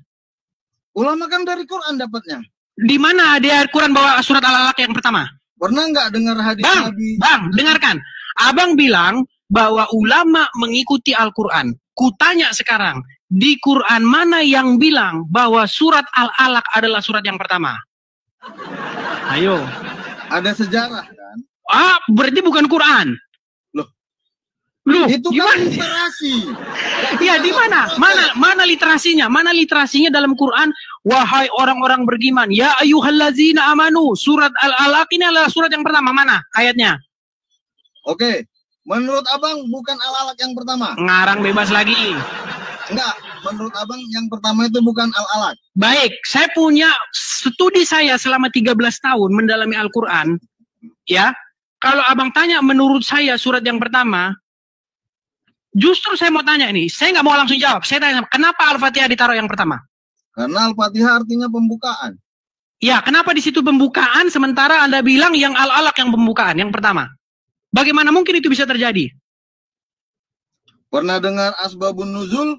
Ulama kan dari Quran dapatnya. Di mana ada Al-Quran bahwa surat Al-Alaq yang pertama? Pernah nggak dengar hadis Nabi? Bang, dengarkan. Abang bilang bahwa ulama mengikuti Al-Quran. Kutanya sekarang, di Quran mana yang bilang bahwa surat Al-Alaq adalah surat yang pertama? Ayo. Ada sejarah kan? Berarti bukan Quran. Loh, itu gimana? kan literasi. Iya, di mana? Mana literasinya? Mana literasinya dalam Quran? Wahai orang-orang beriman, ya ayyuhallazina amanu. Surat Al-Alaq ini adalah surat yang pertama. Mana ayatnya? Oke. Menurut Abang bukan Al-Alaq yang pertama. Ngarang bebas lagi. Enggak, menurut Abang yang pertama itu bukan Al-Alaq. Baik, saya punya studi saya selama 13 tahun mendalami Al-Quran. Ya, kalau Abang tanya menurut saya surat yang pertama, justru saya mau tanya ini, saya nggak mau langsung jawab. Saya tanya, kenapa Al-Fatihah ditaruh yang pertama? Karena Al-Fatihah artinya pembukaan. Ya, kenapa di situ pembukaan sementara Anda bilang yang Al-Alaq yang pembukaan, yang pertama? Bagaimana mungkin itu bisa terjadi? Pernah dengar asbabun nuzul?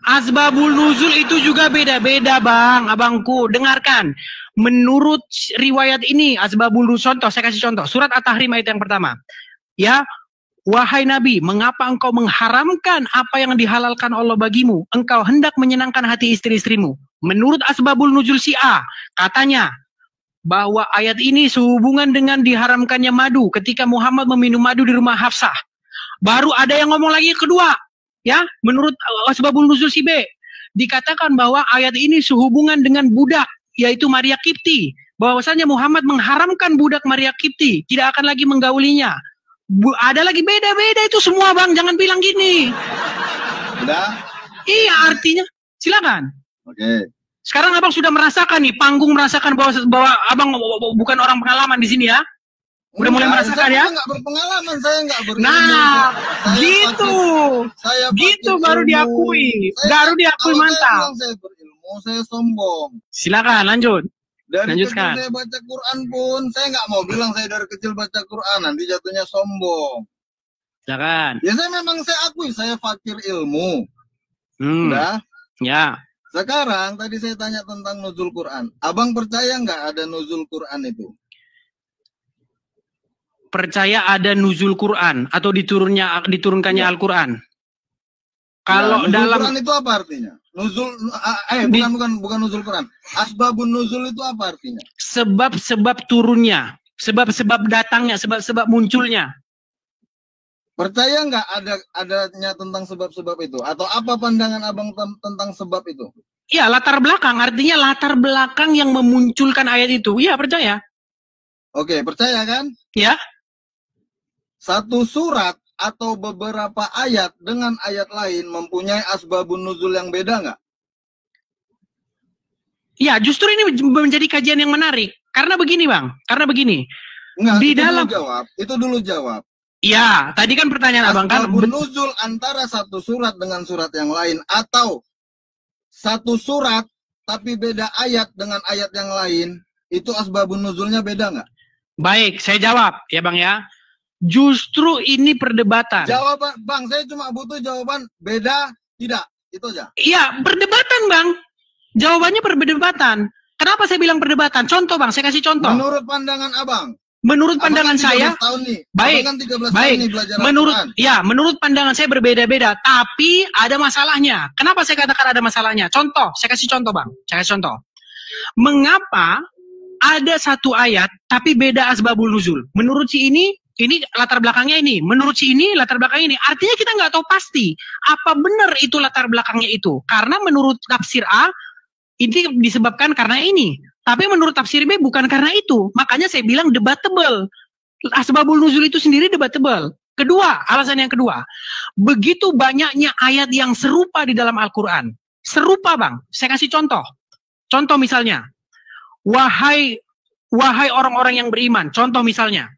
Asbabul nuzul itu juga beda-beda, Bang. Abangku, dengarkan. Menurut riwayat ini, asbabul nuzul, contoh, saya kasih contoh. Surat At-Tahrim ayat yang pertama. Ya, wahai Nabi, mengapa engkau mengharamkan apa yang dihalalkan Allah bagimu? Engkau hendak menyenangkan hati istri-istrimu. Menurut asbabul nuzul Syiah, katanya, bahwa ayat ini sehubungan dengan diharamkannya madu ketika Muhammad meminum madu di rumah Hafsah. Baru ada yang ngomong lagi kedua, ya, menurut asbabul nuzul si B, dikatakan bahwa ayat ini sehubungan dengan budak, yaitu Maria Kipti, bahwasanya Muhammad mengharamkan budak Maria Kipti, tidak akan lagi menggaulinya. Ada lagi beda-beda itu semua, Bang, jangan bilang gini. Udah? Iya, artinya silakan. Oke. Sekarang Abang sudah merasakan nih, panggung merasakan bahwa Abang bukan orang pengalaman di sini ya. Udah mulai merasakan ya. Saya nggak berpengalaman, saya nggak berilmu. Nah, gitu. Gitu baru diakui. Baru diakui, mantap. Saya berilmu, saya sombong. Silakan lanjut. Dari Lanjutkan. kecil saya baca Quran pun, saya nggak mau bilang saya dari kecil baca Quran, nanti jatuhnya sombong. Silakan. Ya saya akui, saya fakir ilmu. Udah? Ya. Sekarang tadi saya tanya tentang nuzul Quran. Abang percaya nggak ada nuzul Quran itu? Percaya ada nuzul Quran atau diturunkannya Al-Quran? Kalau nuzul dalam Quran itu apa artinya? Nuzul bukan nuzul Quran. Asbabun nuzul itu apa artinya? Sebab-sebab turunnya, sebab-sebab datangnya, sebab-sebab munculnya. Percaya nggak adanya tentang sebab-sebab itu? Atau apa pandangan Abang tentang sebab itu? Iya, latar belakang. Artinya latar belakang yang memunculkan ayat itu. Iya, percaya. Oke, percaya kan? Ya. Satu surat atau beberapa ayat dengan ayat lain mempunyai asbabun nuzul yang beda nggak? Iya, justru ini menjadi kajian yang menarik. Karena begini, Bang. Karena begini. Enggak, di itu dalam dulu jawab. Iya, tadi kan pertanyaan Abang kan nuzul antara satu surat dengan surat yang lain atau satu surat tapi beda ayat dengan ayat yang lain, itu asbabun nuzulnya beda nggak? Baik, saya jawab ya Bang ya. Justru ini perdebatan. Jawaban, Bang, saya cuma butuh jawaban beda tidak, itu aja. Iya, perdebatan Bang. Jawabannya perdebatan. Kenapa saya bilang perdebatan? Contoh Bang, saya kasih contoh. Menurut pandangan Abang. Menurut pandangan saya, baik, kan 13 baik. Tahun nih belajar menurut pandangan saya berbeda-beda, tapi ada masalahnya. Kenapa saya katakan ada masalahnya? Contoh, saya kasih contoh Bang, saya kasih contoh. Mengapa ada satu ayat tapi beda asbabul nuzul? Menurut si ini latar belakangnya ini. Menurut si ini latar belakangnya ini. Artinya kita nggak tahu pasti apa benar itu latar belakangnya itu. Karena menurut tafsir A ini disebabkan karena ini. Tapi menurut tafsir B bukan karena itu. Makanya saya bilang debatable. Asbabul nuzul itu sendiri debatable. Kedua, alasan yang kedua. Begitu banyaknya ayat yang serupa di dalam Al-Quran. Serupa Bang. Saya kasih contoh. Contoh misalnya. Wahai orang-orang yang beriman. Contoh misalnya.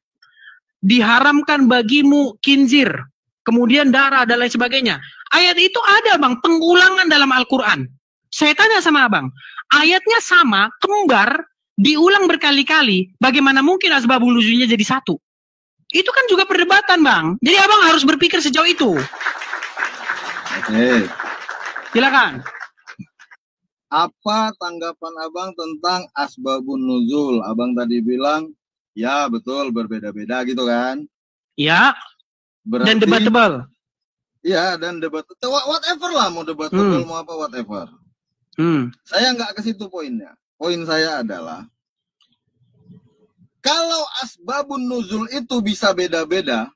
Diharamkan bagimu khinzir. Kemudian darah dan lain sebagainya. Ayat itu ada Bang. Pengulangan dalam Al-Quran. Saya tanya sama Abang, ayatnya sama, kembar, diulang berkali-kali, bagaimana mungkin asbabul nuzulnya jadi satu? Itu kan juga perdebatan, Bang. Jadi Abang harus berpikir sejauh itu. Oke. Silakan. Apa tanggapan Abang tentang asbabun nuzul? Abang tadi bilang, ya betul, berbeda-beda gitu kan? Ya. Berarti, Dan debat tebal. Iya, dan debat whatever lah, mau debat tebal mau apa whatever. Saya nggak ke situ poinnya. Poin saya adalah kalau asbabun nuzul itu bisa beda-beda,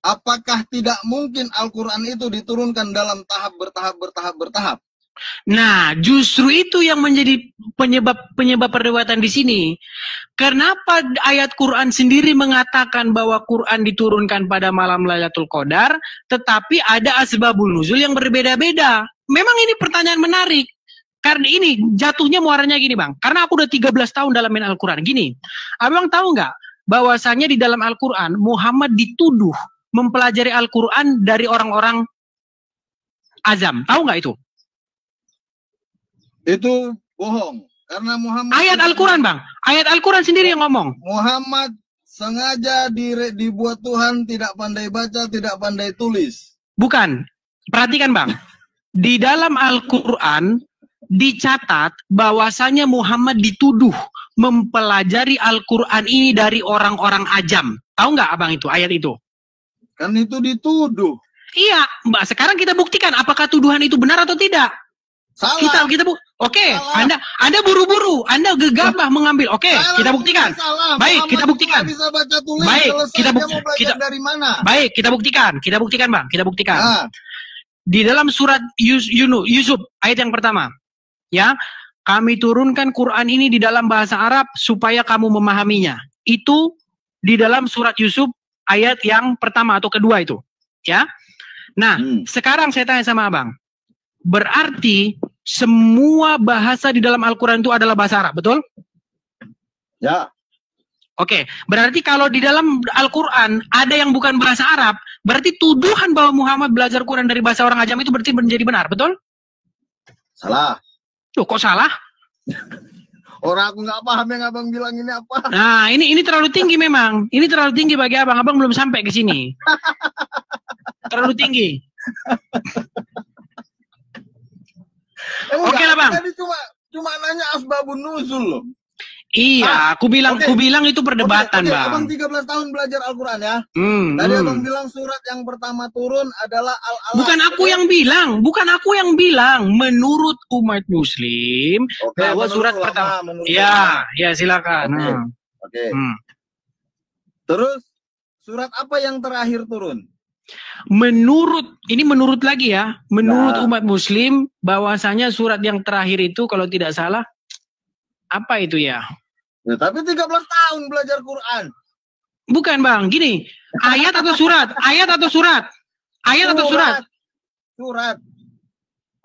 apakah tidak mungkin Al-Quran itu diturunkan dalam tahap bertahap? Nah, justru itu yang menjadi penyebab perdebatan di sini. Kenapa ayat Quran sendiri mengatakan bahwa Quran diturunkan pada malam Lailatul Qadar, tetapi ada asbabul nuzul yang berbeda-beda? Memang ini pertanyaan menarik. Karena ini jatuhnya muaranya gini, Bang. Karena aku udah 13 tahun dalamin Al-Quran. Gini, Abang tahu nggak bahwasanya di dalam Al-Quran Muhammad dituduh mempelajari Al-Quran dari orang-orang azam. Tahu nggak itu? Itu bohong. Karena Muhammad... Ayat Al-Quran, Bang. Ayat Al-Quran sendiri yang ngomong. Muhammad sengaja dibuat Tuhan tidak pandai baca, tidak pandai tulis. Bukan. Perhatikan, Bang. Di dalam Al-Quran dicatat bahwasanya Muhammad dituduh mempelajari Al-Quran ini dari orang-orang ajam. Tahu nggak, Abang, itu ayat itu? Kan itu dituduh. Iya, Mbak. Sekarang kita buktikan apakah tuduhan itu benar atau tidak. Salah. Oke. Anda buru-buru, Anda gegabah mengambil. Oke, kita buktikan. Salah. Baik, kita buktikan. Bisa baca tulis. Baik, kita dari mana? Baik, kita buktikan, Bang. Kita buktikan. Nah. Di dalam surat Yusuf ayat yang pertama, ya, kami turunkan Quran ini di dalam bahasa Arab supaya kamu memahaminya. Itu di dalam surat Yusuf ayat yang pertama atau kedua itu, ya. Nah, sekarang saya tanya sama Abang. Berarti semua bahasa di dalam Al-Quran itu adalah bahasa Arab, betul? Ya. Oke, berarti kalau di dalam Al-Quran ada yang bukan bahasa Arab, berarti tuduhan bahwa Muhammad belajar Quran dari bahasa orang ajam itu berarti menjadi benar, betul? Salah. Loh, kok salah? Orang aku nggak paham yang Abang bilang ini apa. Nah, ini terlalu tinggi memang. Ini terlalu tinggi bagi Abang. Abang belum sampai ke sini. Terlalu tinggi. Oke lah, Bang. Tadi cuma nanya asbabun nuzul loh. Iya, aku bilang itu perdebatan, Bang. Abang 13 tahun belajar Al-Quran ya. Tadi Abang bilang surat yang pertama turun adalah Al-Alaq. Bukan aku yang bilang. Menurut umat Muslim, bahwa surat pertama. Ya, silakan. Oke. Terus surat apa yang terakhir turun? Menurut lagi ya, menurut umat Muslim bahwasanya surat yang terakhir itu kalau tidak salah apa itu ya? Ya, tapi 13 tahun belajar Quran. Bukan, Bang, gini, ayat atau surat? Surat.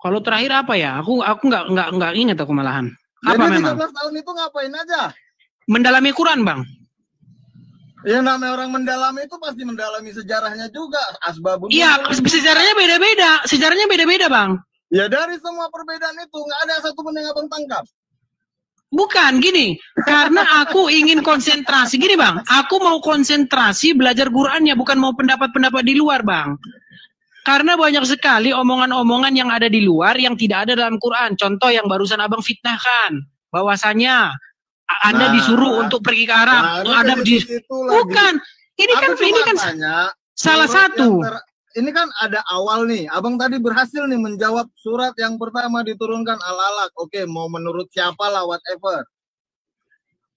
Kalau terakhir apa ya? Aku nggak ingat aku malahan. Apa jadi memang? 13 tahun itu ngapain aja? Mendalami Quran, Bang. Ya, namanya orang mendalami itu pasti mendalami sejarahnya juga. Asbabun. Iya, sejarahnya beda-beda, Bang. Ya, dari semua perbedaan itu nggak ada satu pun yang Abang tangkap. Bukan, gini. Karena aku ingin konsentrasi. Gini, Bang. Aku mau konsentrasi belajar Qurannya, bukan mau pendapat-pendapat di luar, Bang. Karena banyak sekali omongan-omongan yang ada di luar yang tidak ada dalam Quran. Contoh yang barusan Abang fitnahkan. Bahwasanya Anda disuruh untuk pergi ke Arab. Bukan. Ini kan salah satu. Ini kan ada awal nih. Abang tadi berhasil nih menjawab surat yang pertama diturunkan Al-Alaq. Oke, mau menurut siapa lah, whatever.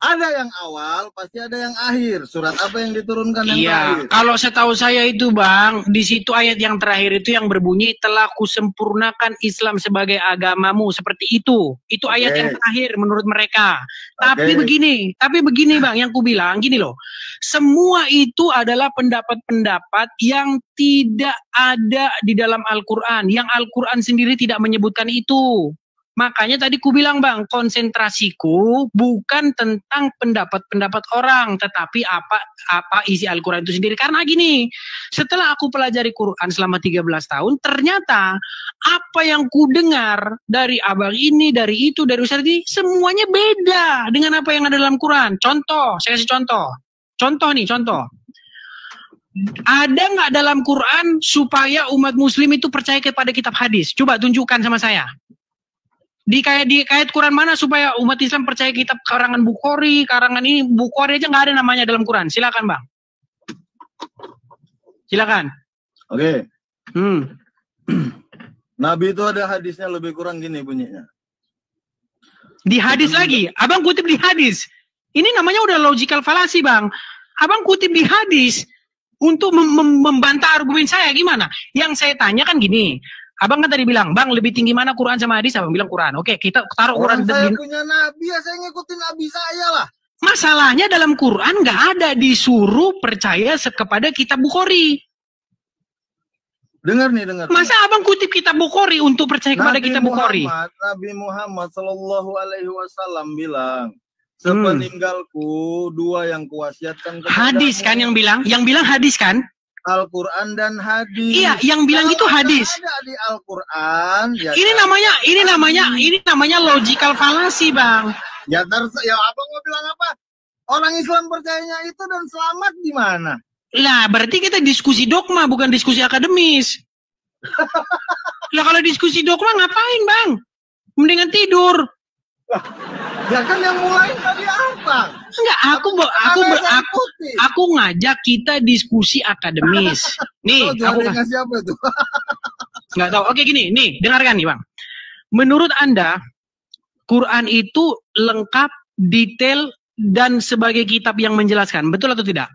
Ada yang awal, pasti ada yang akhir. Surat apa yang diturunkan yang terakhir? Kalau setahu saya itu, Bang, di situ ayat yang terakhir itu yang berbunyi, telah kusempurnakan Islam sebagai agamamu. Seperti itu. Itu ayat yang terakhir menurut mereka. Tapi begini, Bang, yang ku bilang, gini loh. Semua itu adalah pendapat-pendapat yang tidak ada di dalam Al-Quran. Yang Al-Quran sendiri tidak menyebutkan itu. Makanya tadi ku bilang, Bang, konsentrasiku bukan tentang pendapat-pendapat orang, tetapi apa isi Al-Quran itu sendiri. Karena gini, setelah aku pelajari Quran selama 13 tahun, ternyata apa yang ku dengar dari Abang ini, dari itu, dari Ustaz ini, semuanya beda dengan apa yang ada dalam Quran. Contoh, saya kasih contoh. Contoh. Ada nggak dalam Quran supaya umat Muslim itu percaya kepada kitab hadis? Coba tunjukkan sama saya. Di kait Quran mana supaya umat Islam percaya kitab karangan Bukhari, karangan ini Bukhari aja nggak ada namanya dalam Quran. Silakan, Bang. Silakan. Oke. Nabi itu ada hadisnya lebih kurang gini bunyinya. Di hadis lagi, abang kutip di hadis. Ini namanya udah logical fallacy, bang. Abang kutip di hadis untuk membantah argumen saya gimana? Yang saya tanya kan gini. Abang kan tadi bilang, bang lebih tinggi mana Quran sama hadis? Abang bilang Quran. Oke, kita taruh Quran. Saya punya Nabi ya, saya ngikutin Nabi saya lah. Masalahnya dalam Quran nggak ada disuruh percaya kepada kitab Bukhari. Dengar. Masa abang kutip kitab Bukhari untuk percaya kepada kitab Bukhari? Nabi Muhammad Sallallahu Alaihi Wasallam bilang, sepeninggalku dua yang kuwasiatkan. Hadis kan yang bilang hadis kan? Al-Quran dan hadis. Iya, yang bilang itu hadis. Ada di Al-Quran. Ya ini namanya logical fallacy, bang. Ya abang mau bilang apa? Orang Islam percayanya itu dan selamat gimana? Lah, berarti kita diskusi dogma, bukan diskusi akademis. Lah, kalau diskusi dogma ngapain, bang? Mendingan tidur. Ya kan yang mulai tadi apa? Enggak, aku ngajak kita diskusi akademis. Nih, aku ngasih apa itu? Enggak tahu. Oke, gini, nih, dengarkan nih, bang. Menurut Anda, Quran itu lengkap, detail, dan sebagai kitab yang menjelaskan, betul atau tidak?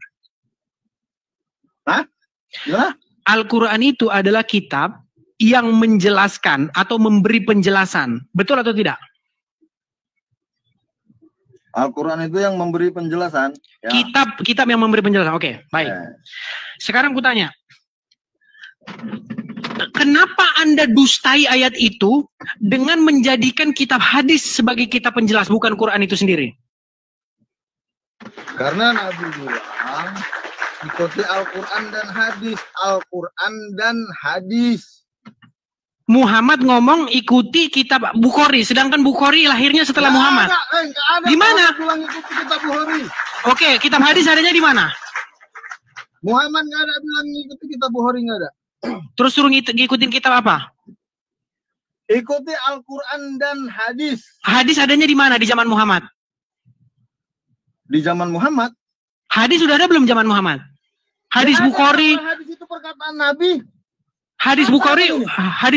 Hah? Ya? Al-Quran itu adalah kitab yang menjelaskan atau memberi penjelasan. Betul atau tidak? Al-Quran itu yang memberi penjelasan. Ya. Kitab yang memberi penjelasan. Oke, baik. Sekarang aku tanya. Kenapa Anda dustai ayat itu dengan menjadikan kitab hadis sebagai kitab penjelas, bukan Quran itu sendiri? Karena Nabi bilang, ikuti Al-Quran dan hadis. Al-Quran dan hadis. Muhammad ngomong ikuti kitab Bukhari, sedangkan Bukhari lahirnya setelah Muhammad. Di mana? Ikuti kitab Bukhari. Oke, kitab hadis adanya di mana? Muhammad nggak ada bilang ikuti kitab Bukhari, nggak ada. Terus suruh ngikutin kitab apa? Ikuti Al-Quran dan hadis. Hadis adanya di mana di zaman Muhammad? Di zaman Muhammad. Hadis sudah ada belum zaman Muhammad? Hadis Bukhari. Hadis itu perkataan Nabi. Hadis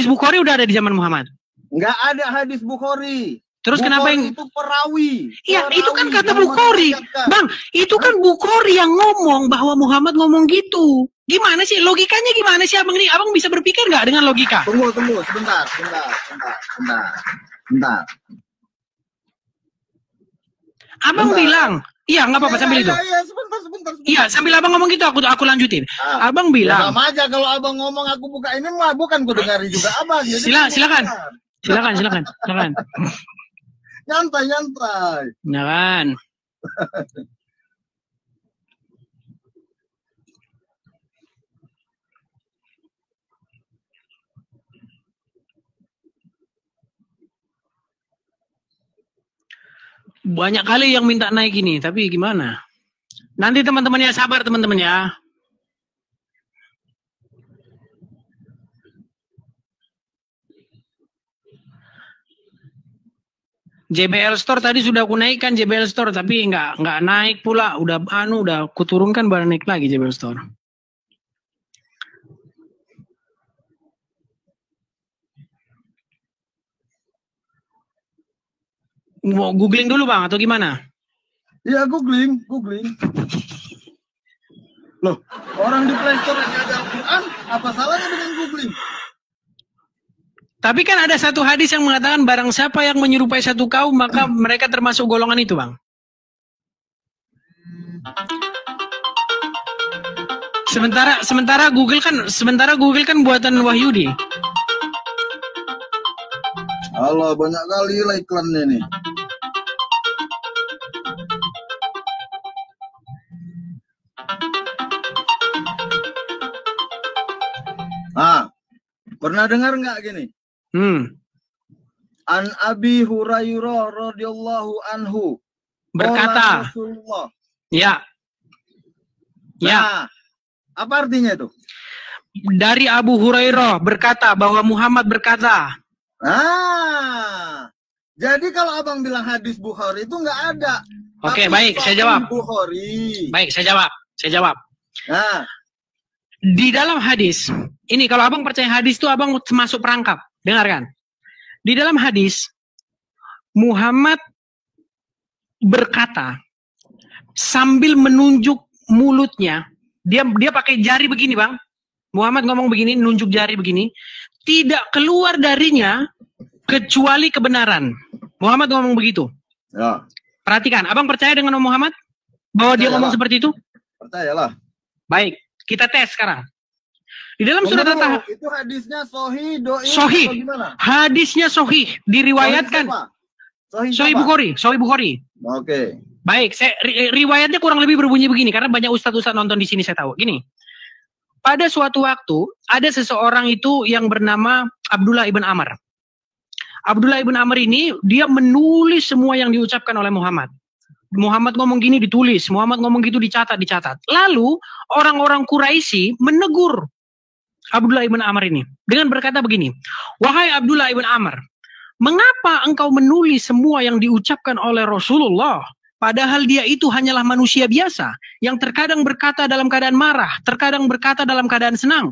Bukhari udah ada di zaman Muhammad. Nggak ada hadis Bukhari. Terus Bukhari kenapa yang itu perawi? Iya, itu kan kata Bukhari. Bang, itu kan Bukhari yang ngomong bahwa Muhammad ngomong gitu. Gimana sih logikanya, gimana sih abang ini? Abang bisa berpikir nggak dengan logika? Tunggu, sebentar. Abang bilang, iya nggak apa-apa sambil itu. Iya, sebentar. Iya, sambil abang ngomong gitu aku lanjutin. Abang bilang. Sama aja kalau abang ngomong aku buka ini mah bukan ku dengarin juga abang. Silakan. Nyantai. Ya kan. Banyak kali yang minta naik ini, tapi gimana? Nanti teman-temannya sabar teman-teman ya. JBL Store tadi sudah aku naikkan JBL Store, tapi nggak naik pula. Udah kuturunkan baru naik lagi JBL Store. Mau googling dulu bang atau gimana? Iya googling. Loh, orang di Play Store aja ada Al-Quran, apa salahnya dengan googling? Tapi kan ada satu hadis yang mengatakan barang siapa yang menyerupai satu kaum maka mereka termasuk golongan itu bang. Sementara Google kan buatan Wahyudi. Allah, banyak kali lah iklannya nih. Pernah dengar nggak gini? An Abi Hurairah radhiyallahu anhu berkata, Rasulullah. Ya. Apa artinya itu? Dari Abu Hurairah berkata bahwa Muhammad berkata. Jadi kalau abang bilang hadis Bukhari itu nggak ada. Oke, baik, saya jawab. Bukhari. Baik, saya jawab. Nah, Di dalam hadis, ini kalau abang percaya hadis itu abang masuk perangkap. Dengarkan. Di dalam hadis, Muhammad berkata sambil menunjuk mulutnya, dia pakai jari begini, Bang. Muhammad ngomong begini, nunjuk jari begini, tidak keluar darinya kecuali kebenaran. Muhammad ngomong begitu. Ya. Perhatikan, abang percaya dengan Muhammad bahwa dia ngomong seperti itu? Percayalah. Baik, kita tes sekarang. Di dalam surat At-Tahrib itu hadisnya sahih, doi sahih. atau gimana? Hadisnya sahih, diriwayatkan. Sahih Bukhari, Sahih Bukhari. Oke. Baik, riwayatnya kurang lebih berbunyi begini karena banyak ustadz-ustadz nonton di sini, saya tahu. Gini. Pada suatu waktu ada seseorang itu yang bernama Abdullah ibn Amr. Abdullah ibn Amr ini dia menulis semua yang diucapkan oleh Muhammad. Muhammad ngomong gini ditulis, Muhammad ngomong gitu dicatat. Lalu orang-orang Quraisy menegur Abdullah ibn Amr ini dengan berkata begini, "Wahai Abdullah ibn Amr, mengapa engkau menulis semua yang diucapkan oleh Rasulullah? Padahal dia itu hanyalah manusia biasa yang terkadang berkata dalam keadaan marah, terkadang berkata dalam keadaan senang."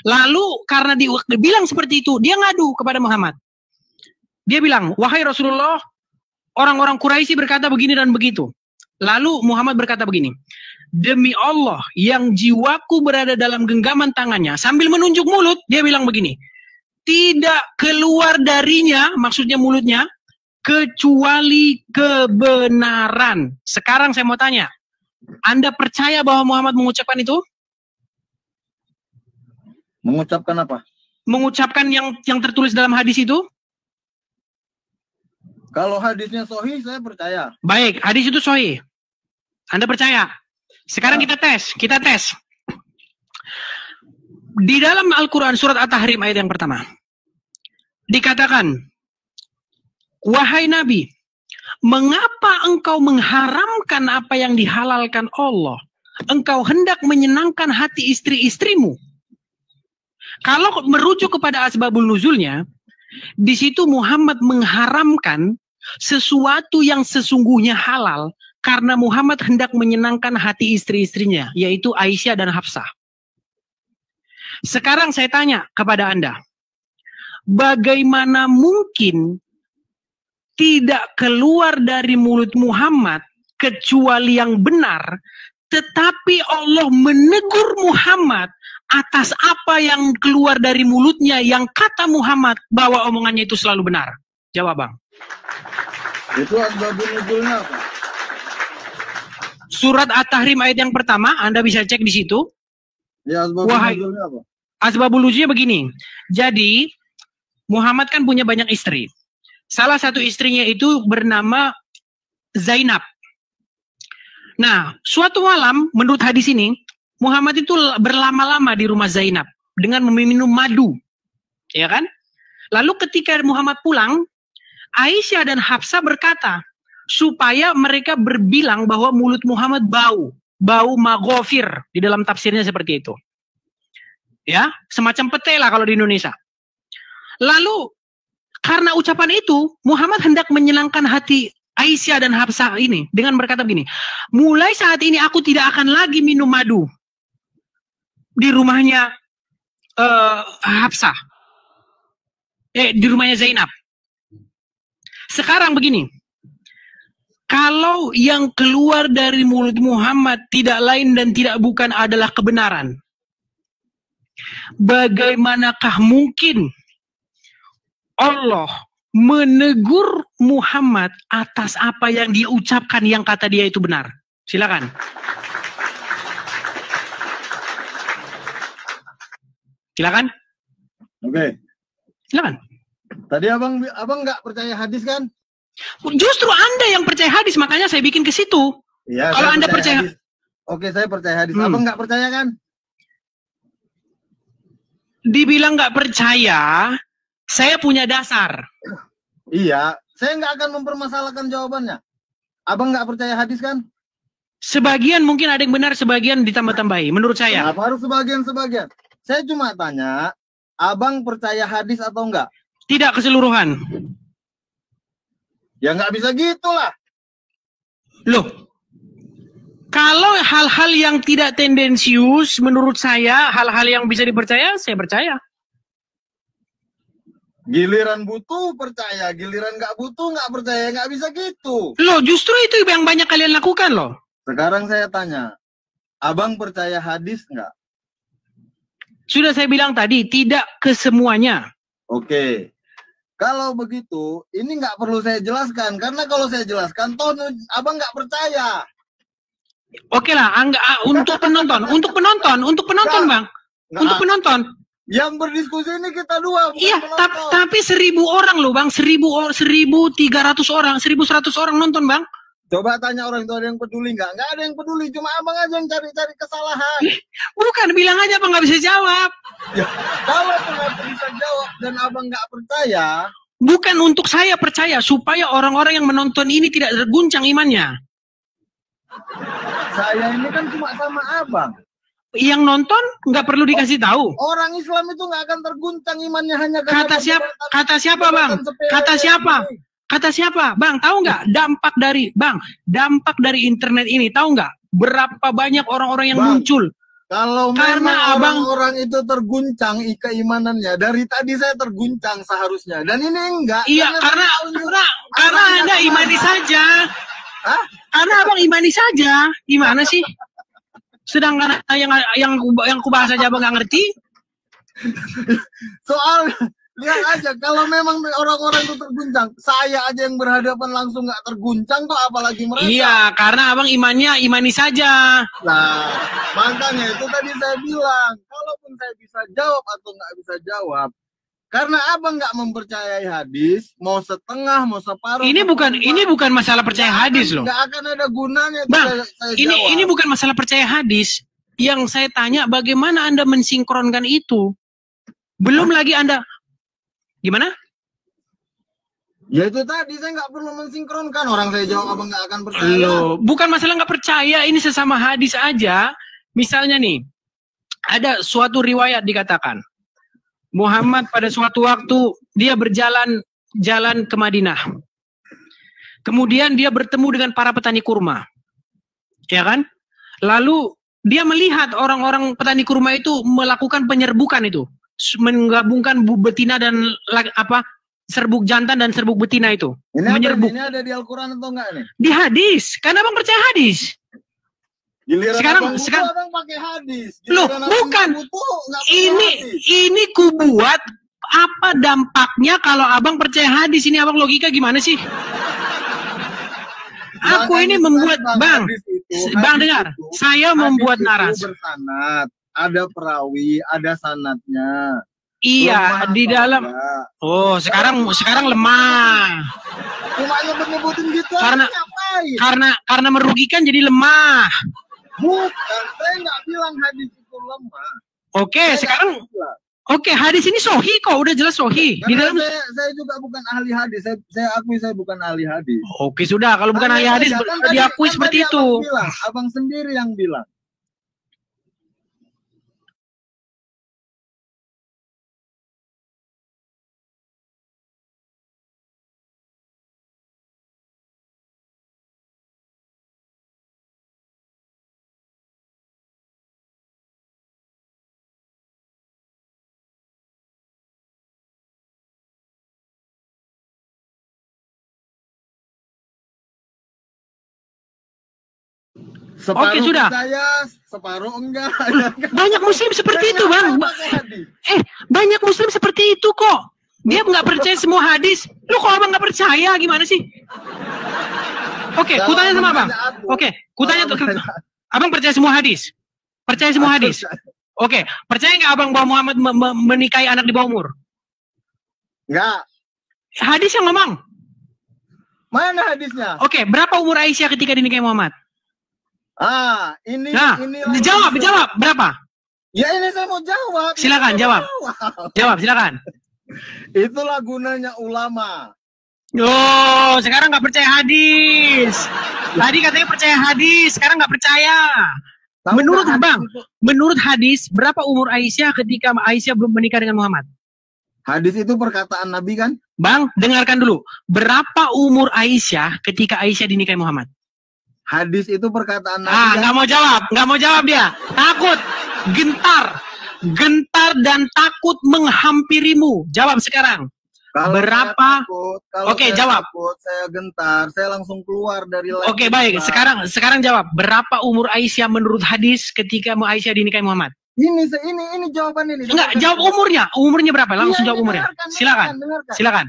Lalu karena dibilang seperti itu, dia ngadu kepada Muhammad. Dia bilang, "Wahai Rasulullah, orang-orang Quraisy berkata begini dan begitu." Lalu Muhammad berkata begini, "Demi Allah yang jiwaku berada dalam genggaman tangannya," sambil menunjuk mulut, dia bilang begini, "Tidak keluar darinya," maksudnya mulutnya, "kecuali kebenaran." Sekarang saya mau tanya, Anda percaya bahwa Muhammad mengucapkan itu? Mengucapkan apa? Mengucapkan yang tertulis dalam hadis itu? Kalau hadisnya sahih, saya percaya. Baik, hadis itu sahih. Anda percaya? Sekarang kita tes. Di dalam Al-Quran surat At-Tahrim ayat yang pertama, dikatakan, "Wahai Nabi, mengapa engkau mengharamkan apa yang dihalalkan Allah? Engkau hendak menyenangkan hati istri-istrimu." Kalau merujuk kepada asbabul nuzulnya, di situ Muhammad mengharamkan sesuatu yang sesungguhnya halal karena Muhammad hendak menyenangkan hati istri-istrinya, yaitu Aisyah dan Hafsah. Sekarang saya tanya kepada Anda, bagaimana mungkin tidak keluar dari mulut Muhammad kecuali yang benar, tetapi Allah menegur Muhammad atas apa yang keluar dari mulutnya yang kata Muhammad bahwa omongannya itu selalu benar? Jawab, Bang. Itu asbabun nuzulnya apa? Surat At-Tahrim ayat yang pertama, Anda bisa cek di situ. Ya, asbabun nuzulnya apa? Asbabul nuzulnya begini. Jadi, Muhammad kan punya banyak istri. Salah satu istrinya itu bernama Zainab. Nah, suatu malam, menurut hadis ini, Muhammad itu berlama-lama di rumah Zainab dengan meminum madu. Ya kan? Lalu ketika Muhammad pulang, Aisyah dan Hafsah berkata, supaya mereka berbilang bahwa mulut Muhammad bau maghofir, di dalam tafsirnya seperti itu. Ya, semacam pete lah kalau di Indonesia. Lalu karena ucapan itu, Muhammad hendak menyenangkan hati Aisyah dan Hafsah ini dengan berkata begini, "Mulai saat ini aku tidak akan lagi minum madu di rumahnya Hafsah, di rumahnya Zainab." Sekarang begini, kalau yang keluar dari mulut Muhammad tidak lain dan tidak bukan adalah kebenaran, bagaimanakah mungkin Allah menegur Muhammad atas apa yang dia ucapkan yang kata dia itu benar? Silakan. Silakan. Oke. Silakan. Tadi abang nggak percaya hadis kan? Justru Anda yang percaya hadis, makanya saya bikin ke situ. Iya. Kalau Anda percaya hadis. Oke, saya percaya hadis. Abang nggak percaya kan? Dibilang nggak percaya, saya punya dasar. Iya, saya nggak akan mempermasalahkan jawabannya. Abang nggak percaya hadis kan? Sebagian mungkin ada yang benar, sebagian ditambah-tambahi. Menurut saya. Kenapa harus sebagian-sebagian? Saya cuma tanya, abang percaya hadis atau enggak? Tidak keseluruhan. Ya nggak bisa gitu lah. Loh, Kalau hal-hal yang tidak tendensius, menurut saya, hal-hal yang bisa dipercaya, saya percaya. Giliran butuh percaya, giliran nggak butuh nggak percaya, nggak bisa gitu. Loh, justru itu yang banyak kalian lakukan loh. Sekarang saya tanya, abang percaya hadis nggak? Sudah saya bilang tadi, tidak kesemuanya. Oke. Kalau begitu, ini nggak perlu saya jelaskan, karena kalau saya jelaskan, toh abang nggak percaya. Oke lah, untuk penonton bang, untuk penonton. Yang berdiskusi ini kita dua, bukan iya, penonton. tapi 1.000 orang loh bang, 1.300 orang, 1.100 orang nonton bang. Coba tanya orang itu ada yang peduli nggak? Nggak ada yang peduli, cuma abang aja yang cari-cari kesalahan. Bukan, bilang aja abang nggak bisa jawab. Ya, kalau nggak bisa jawab dan abang nggak percaya. Bukan untuk saya percaya, supaya orang-orang yang menonton ini tidak terguncang imannya. Saya ini kan cuma sama abang. Yang nonton nggak perlu dikasih tahu. Orang Islam itu nggak akan terguncang imannya hanya karena Kata siapa bang? Kata siapa? Bang, tahu nggak dampak dari internet ini? Tahu nggak berapa banyak orang-orang yang muncul? Kalau karena orang itu terguncang keimanannya, dari tadi saya terguncang seharusnya, dan ini enggak. Iya, karena Anda imani saja. Hah? Karena abang imani saja. Gimana sih? Sedangkan yang kubahas aja abang nggak ngerti. Soal lihat aja, kalau memang orang-orang itu terguncang, saya aja yang berhadapan langsung nggak terguncang, kok apalagi mereka. Iya, karena abang imani saja. Nah, makanya itu tadi saya bilang, kalaupun saya bisa jawab atau nggak bisa jawab, karena abang nggak mempercayai hadis, mau setengah, mau separuh. Ini bukan masalah percaya hadis loh. Nggak akan ada gunanya. Bang, ini bukan masalah percaya hadis. Yang saya tanya, bagaimana Anda mensinkronkan itu? Belum lagi Anda. Gimana? Ya itu tadi, saya nggak perlu mensinkronkan. Orang saya jawab abang nggak akan percaya. Loh, bukan masalah nggak percaya, ini sesama hadis aja. Misalnya nih, ada suatu riwayat dikatakan, Muhammad pada suatu waktu dia berjalan ke Madinah. Kemudian dia bertemu dengan para petani kurma. Ya kan? Lalu dia melihat orang-orang petani kurma itu melakukan penyerbukan itu. Menggabungkan betina dan serbuk jantan dan serbuk betina itu. Ini ada di Al-Quran atau enggak nih? Di hadis. Karena abang percaya hadis. Sekarang abang pakai hadis. Loh, bukan. Ini kubuat apa dampaknya kalau abang percaya hadis? Ini abang logika gimana sih? Aku ini membuat bang dengar. Saya membuat narasi. Bersanad, ada perawi, ada sanadnya. Iya, di dalam. Oh, sekarang lemah. Cuma nyebut-nyebutin gitu. Karena merugikan jadi lemah. Bukan, saya nggak bilang hadis itu lemah. Oke, hadis ini sahih kok, udah jelas sahih. Di dalam saya juga bukan ahli hadis. Saya akui saya bukan ahli hadis. Oke, sudah. Kalau bukan ahli hadis diakui seperti itu. Abang sendiri yang bilang. Separuh oke, sudah. Percaya, separuh enggak. Banyak muslim seperti itu, Bang. Banyak muslim seperti itu kok. Dia nggak percaya semua hadis. Lu kok abang nggak percaya, gimana sih? Oke, kutanya sama abang. Oke, kutanya tuh. Abang percaya semua hadis? Percaya semua hadis? Oke, percaya nggak abang bahwa Muhammad menikahi anak di bawah umur? Enggak. Hadis yang ngomong. Mana hadisnya? Oke, berapa umur Aisyah ketika dinikahi Muhammad? Ini jawab berapa? Ya ini saya mau jawab. Silakan jawab. Jawab, silakan. Itulah gunanya ulama. Oh, sekarang nggak percaya hadis. Tadi katanya percaya hadis, sekarang nggak percaya. Menurut hadis, berapa umur Aisyah ketika Aisyah belum menikah dengan Muhammad? Hadis itu perkataan Nabi kan? Bang, dengarkan dulu. Berapa umur Aisyah ketika Aisyah dinikahi Muhammad? Hadis itu perkataan Nabi. Nggak mau jawab dia. Takut, gentar dan takut menghampirimu. Jawab sekarang. Kalau Berapa? Oke, jawab. Takut, saya gentar, saya langsung keluar dari live. Oke, baik. Sekarang jawab. Berapa umur Aisyah menurut hadis ketika Aisyah dinikahi Muhammad? Ini jawaban ini. Enggak, jawab umurnya. Umurnya berapa? Langsung jawab umurnya. Silakan.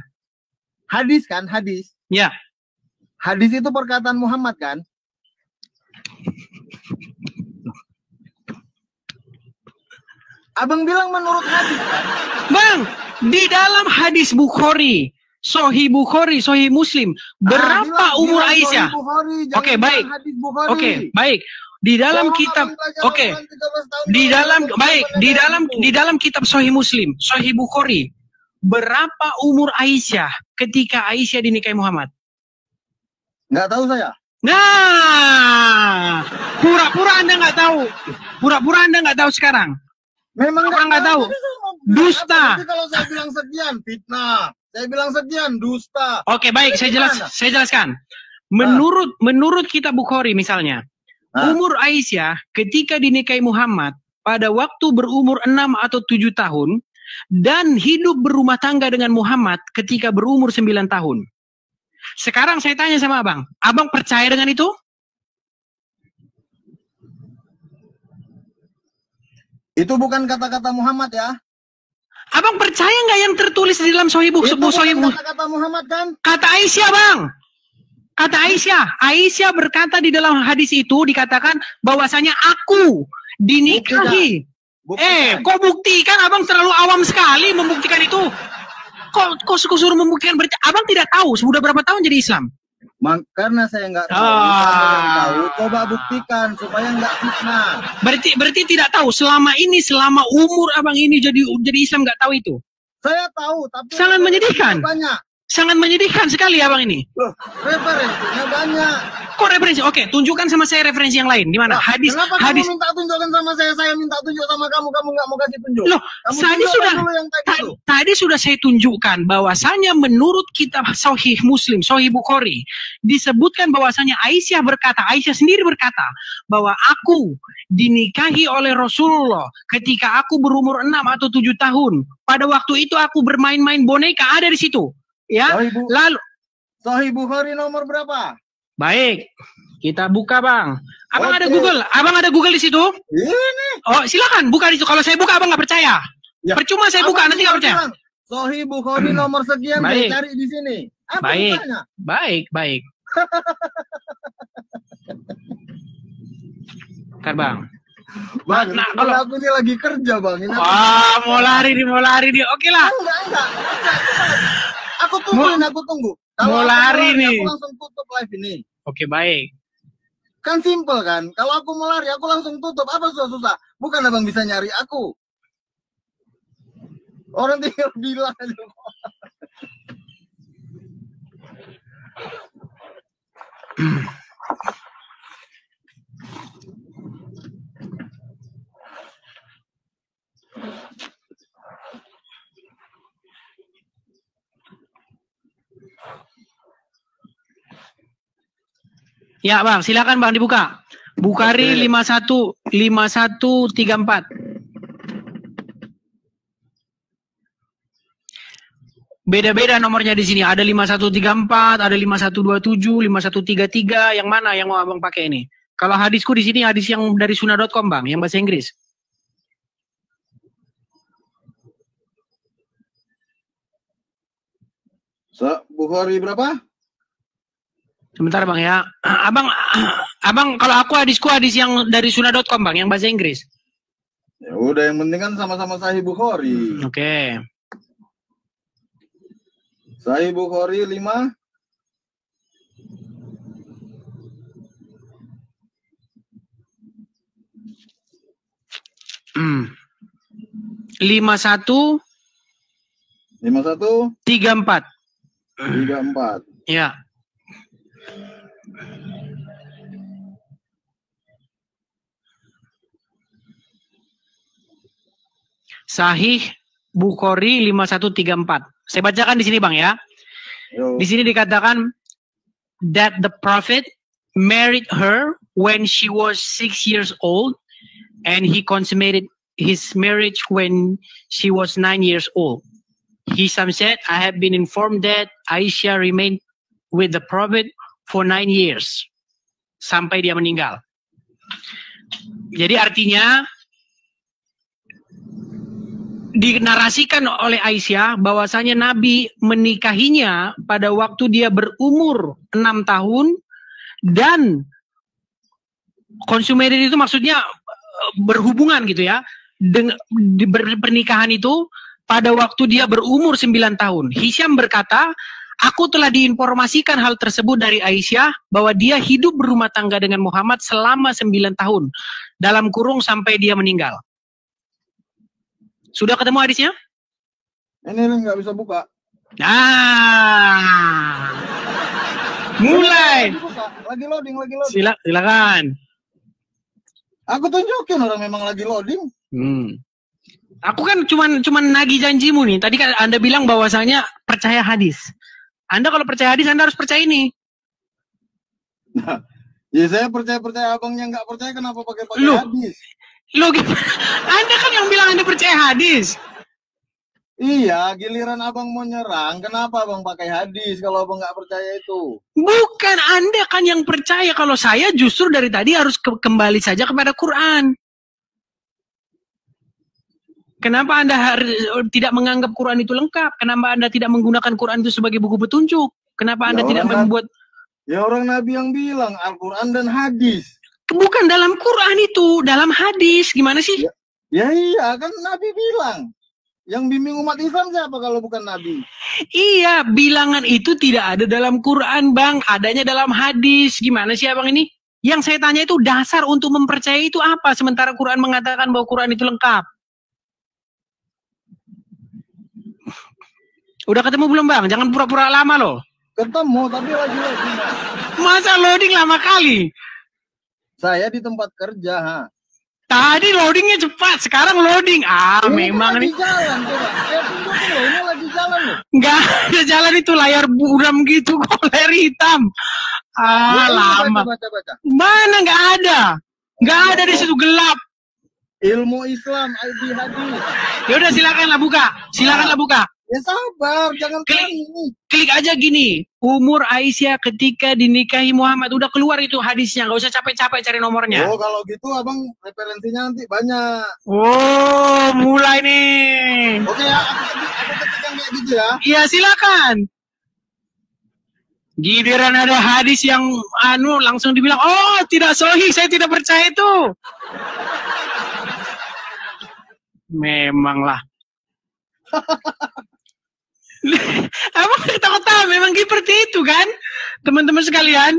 Hadis kan, hadis. Ya. Hadis itu perkataan Muhammad kan? Abang bilang menurut hadis kan? Bang, di dalam hadis Bukhari, Sahih Bukhari, Sahih Muslim, berapa umur Aisyah? Oke, baik. Oke, baik. Di dalam kitab, di dalam kitab Sahih Muslim, Sahih Bukhari, berapa umur Aisyah ketika Aisyah dinikahi Muhammad? Nggak tahu saya. Nah, pura-pura Anda nggak tahu. Pura-pura Anda nggak tahu sekarang. Memang nggak tahu. Dusta. Kalau saya bilang sekian, fitnah. Saya bilang sekian, dusta. Oke, baik. Saya jelaskan. Menurut kitab Bukhari misalnya, umur Aisyah ketika dinikahi Muhammad pada waktu berumur 6 atau 7 tahun dan hidup berumah tangga dengan Muhammad ketika berumur 9 tahun. Sekarang saya tanya sama abang. Abang percaya dengan itu? Itu bukan kata-kata Muhammad ya. Abang percaya nggak yang tertulis di dalam Sahih Bukhari? Kata-kata Muhammad kan? Kata Aisyah, Bang. Kata Aisyah. Aisyah berkata di dalam hadis itu dikatakan bahwasanya aku dinikahi. Kok buktikan? Abang terlalu awam sekali membuktikan itu. Kok suruh membuktikan? Berarti abang tidak tahu sudah berapa tahun jadi Islam? Karena saya nggak tahu, coba buktikan supaya nggak fitnah. Berarti tidak tahu selama umur abang ini jadi Islam nggak tahu itu. Saya tahu, tapi sangat menyedihkan. Banyak. Sangat menyedihkan sekali abang ini. Loh, referensinya banyak. Kok referensi? Oke, tunjukkan sama saya referensi yang lain. Di mana? Hadis. Kenapa kamu minta tunjukkan sama saya minta tunjuk sama kamu nggak mau kasih tunjuk? Loh, tadi sudah saya tunjukkan bahwasanya menurut kitab Sahih Muslim, Sahih Bukhari, disebutkan bahwasanya Aisyah sendiri berkata bahwa aku dinikahi oleh Rasulullah ketika aku berumur 6 atau 7 tahun. Pada waktu itu aku bermain-main boneka, ada di situ. Ya, lalu Sahih Bukhari nomor berapa? Baik, kita buka bang. Abang ada Google, di situ? Ini. Oh silakan buka di situ. Kalau saya buka abang nggak percaya. Ya. Percuma saya buka nanti nggak percaya. Sahih Bukhari nomor sekian, saya cari di sini. Baik. Kan bang. Bang, kalau aku ini lagi kerja bang. Mau lari nih. Oke lah. Enggak. Aku tunggu. Mau lari nih. Aku langsung tutup live ini. Oke, baik. Kan simple kan? Kalau aku mau lari, aku langsung tutup. Apa susah-susah? Bukan abang bisa nyari aku. Orang tinggal bilang aja. Ya bang, silakan bang dibuka. Bukhari 5134. Beda-beda nomornya di sini. Ada 5134, ada 5127, 5133. Yang mana yang mau abang pakai ini? Kalau hadisku di sini hadis yang dari sunnah.com bang, yang bahasa Inggris. Bukhari berapa? Sebentar bang ya. Abang kalau aku hadis yang dari sunnah.com bang, yang bahasa Inggris. Ya udah, yang penting kan sama-sama Sahih Bukhari. Oke. Sahih Bukhari 5. Hmm. 51 34. Ya. Sahih Bukhari 5134. Saya bacakan di sini Bang ya. Di sini dikatakan that the Prophet married her when she was 6 years old, and he consummated his marriage when she was 9 years old. Hisham said, I have been informed that Aisyah remained with the Prophet for 9 years. Sampai dia meninggal. Jadi artinya, dinarasikan oleh Aisyah bahwasanya Nabi menikahinya pada waktu dia berumur 6 tahun, dan consummated itu maksudnya berhubungan gitu ya, pernikahan itu pada waktu dia berumur 9 tahun. Hisham berkata, aku telah diinformasikan hal tersebut dari Aisyah bahwa dia hidup berumah tangga dengan Muhammad selama 9 tahun dalam kurung sampai dia meninggal. Sudah ketemu hadisnya? Ini nggak bisa buka. Mulai. Lagi loading. Silakan. Aku tunjukin orang memang lagi loading. Aku kan cuman nagih janjimu nih. Tadi kan Anda bilang bahwasanya percaya hadis. Anda kalau percaya hadis, Anda harus percaya ini. Nah, ya saya percaya abangnya nggak percaya, kenapa pakai hadis? Lo Anda kan yang bilang Anda percaya hadis. Iya, giliran abang mau nyerang, kenapa abang pakai hadis kalau abang nggak percaya itu? Bukan, Anda kan yang percaya. Kalau saya justru dari tadi harus kembali saja kepada Quran. Kenapa Anda tidak menganggap Quran itu lengkap? Kenapa Anda tidak menggunakan Quran itu sebagai buku petunjuk? Kenapa Anda tidak membuat... Ya orang Nabi yang bilang Al-Quran dan hadis. Bukan dalam Quran itu, dalam hadis. Gimana sih? Ya iya, kan Nabi bilang. Yang bimbing umat Islam siapa kalau bukan Nabi? Iya, bilangan itu tidak ada dalam Quran, Bang. Adanya dalam hadis. Gimana sih Abang ini? Yang saya tanya itu dasar untuk mempercayai itu apa? Sementara Quran mengatakan bahwa Quran itu lengkap. Udah ketemu belum, Bang? Jangan pura-pura lama loh. Ketemu, tapi lagi loading. Masa loading lama kali? Saya di tempat kerja, ha. Tadi loadingnya cepat, sekarang loading. Memang lagi nih. Jalan, coba. Saya tunjukin loh, ini lagi jalan loh. Nggak ada jalan itu, layar buram gitu kok, layar hitam. Lama. Baca. Mana nggak ada? Nggak ada di situ, gelap. Ilmu Islam, ID hadis. Ya udah silakanlah buka. Ya sabar, jangan Klik aja gini. Umur Aisyah ketika dinikahi Muhammad. Udah keluar itu hadisnya. Gak usah capek-capek cari nomornya. Oh, kalau gitu abang referensinya nanti banyak. Oh, mulai nih. Oke ya, aku ketik yang kayak gitu ya. Iya, silakan. Giliran ada hadis yang langsung dibilang, oh tidak sahih, saya tidak percaya itu. Memanglah. Emang ketawa-ketawa memang seperti itu kan, teman-teman sekalian.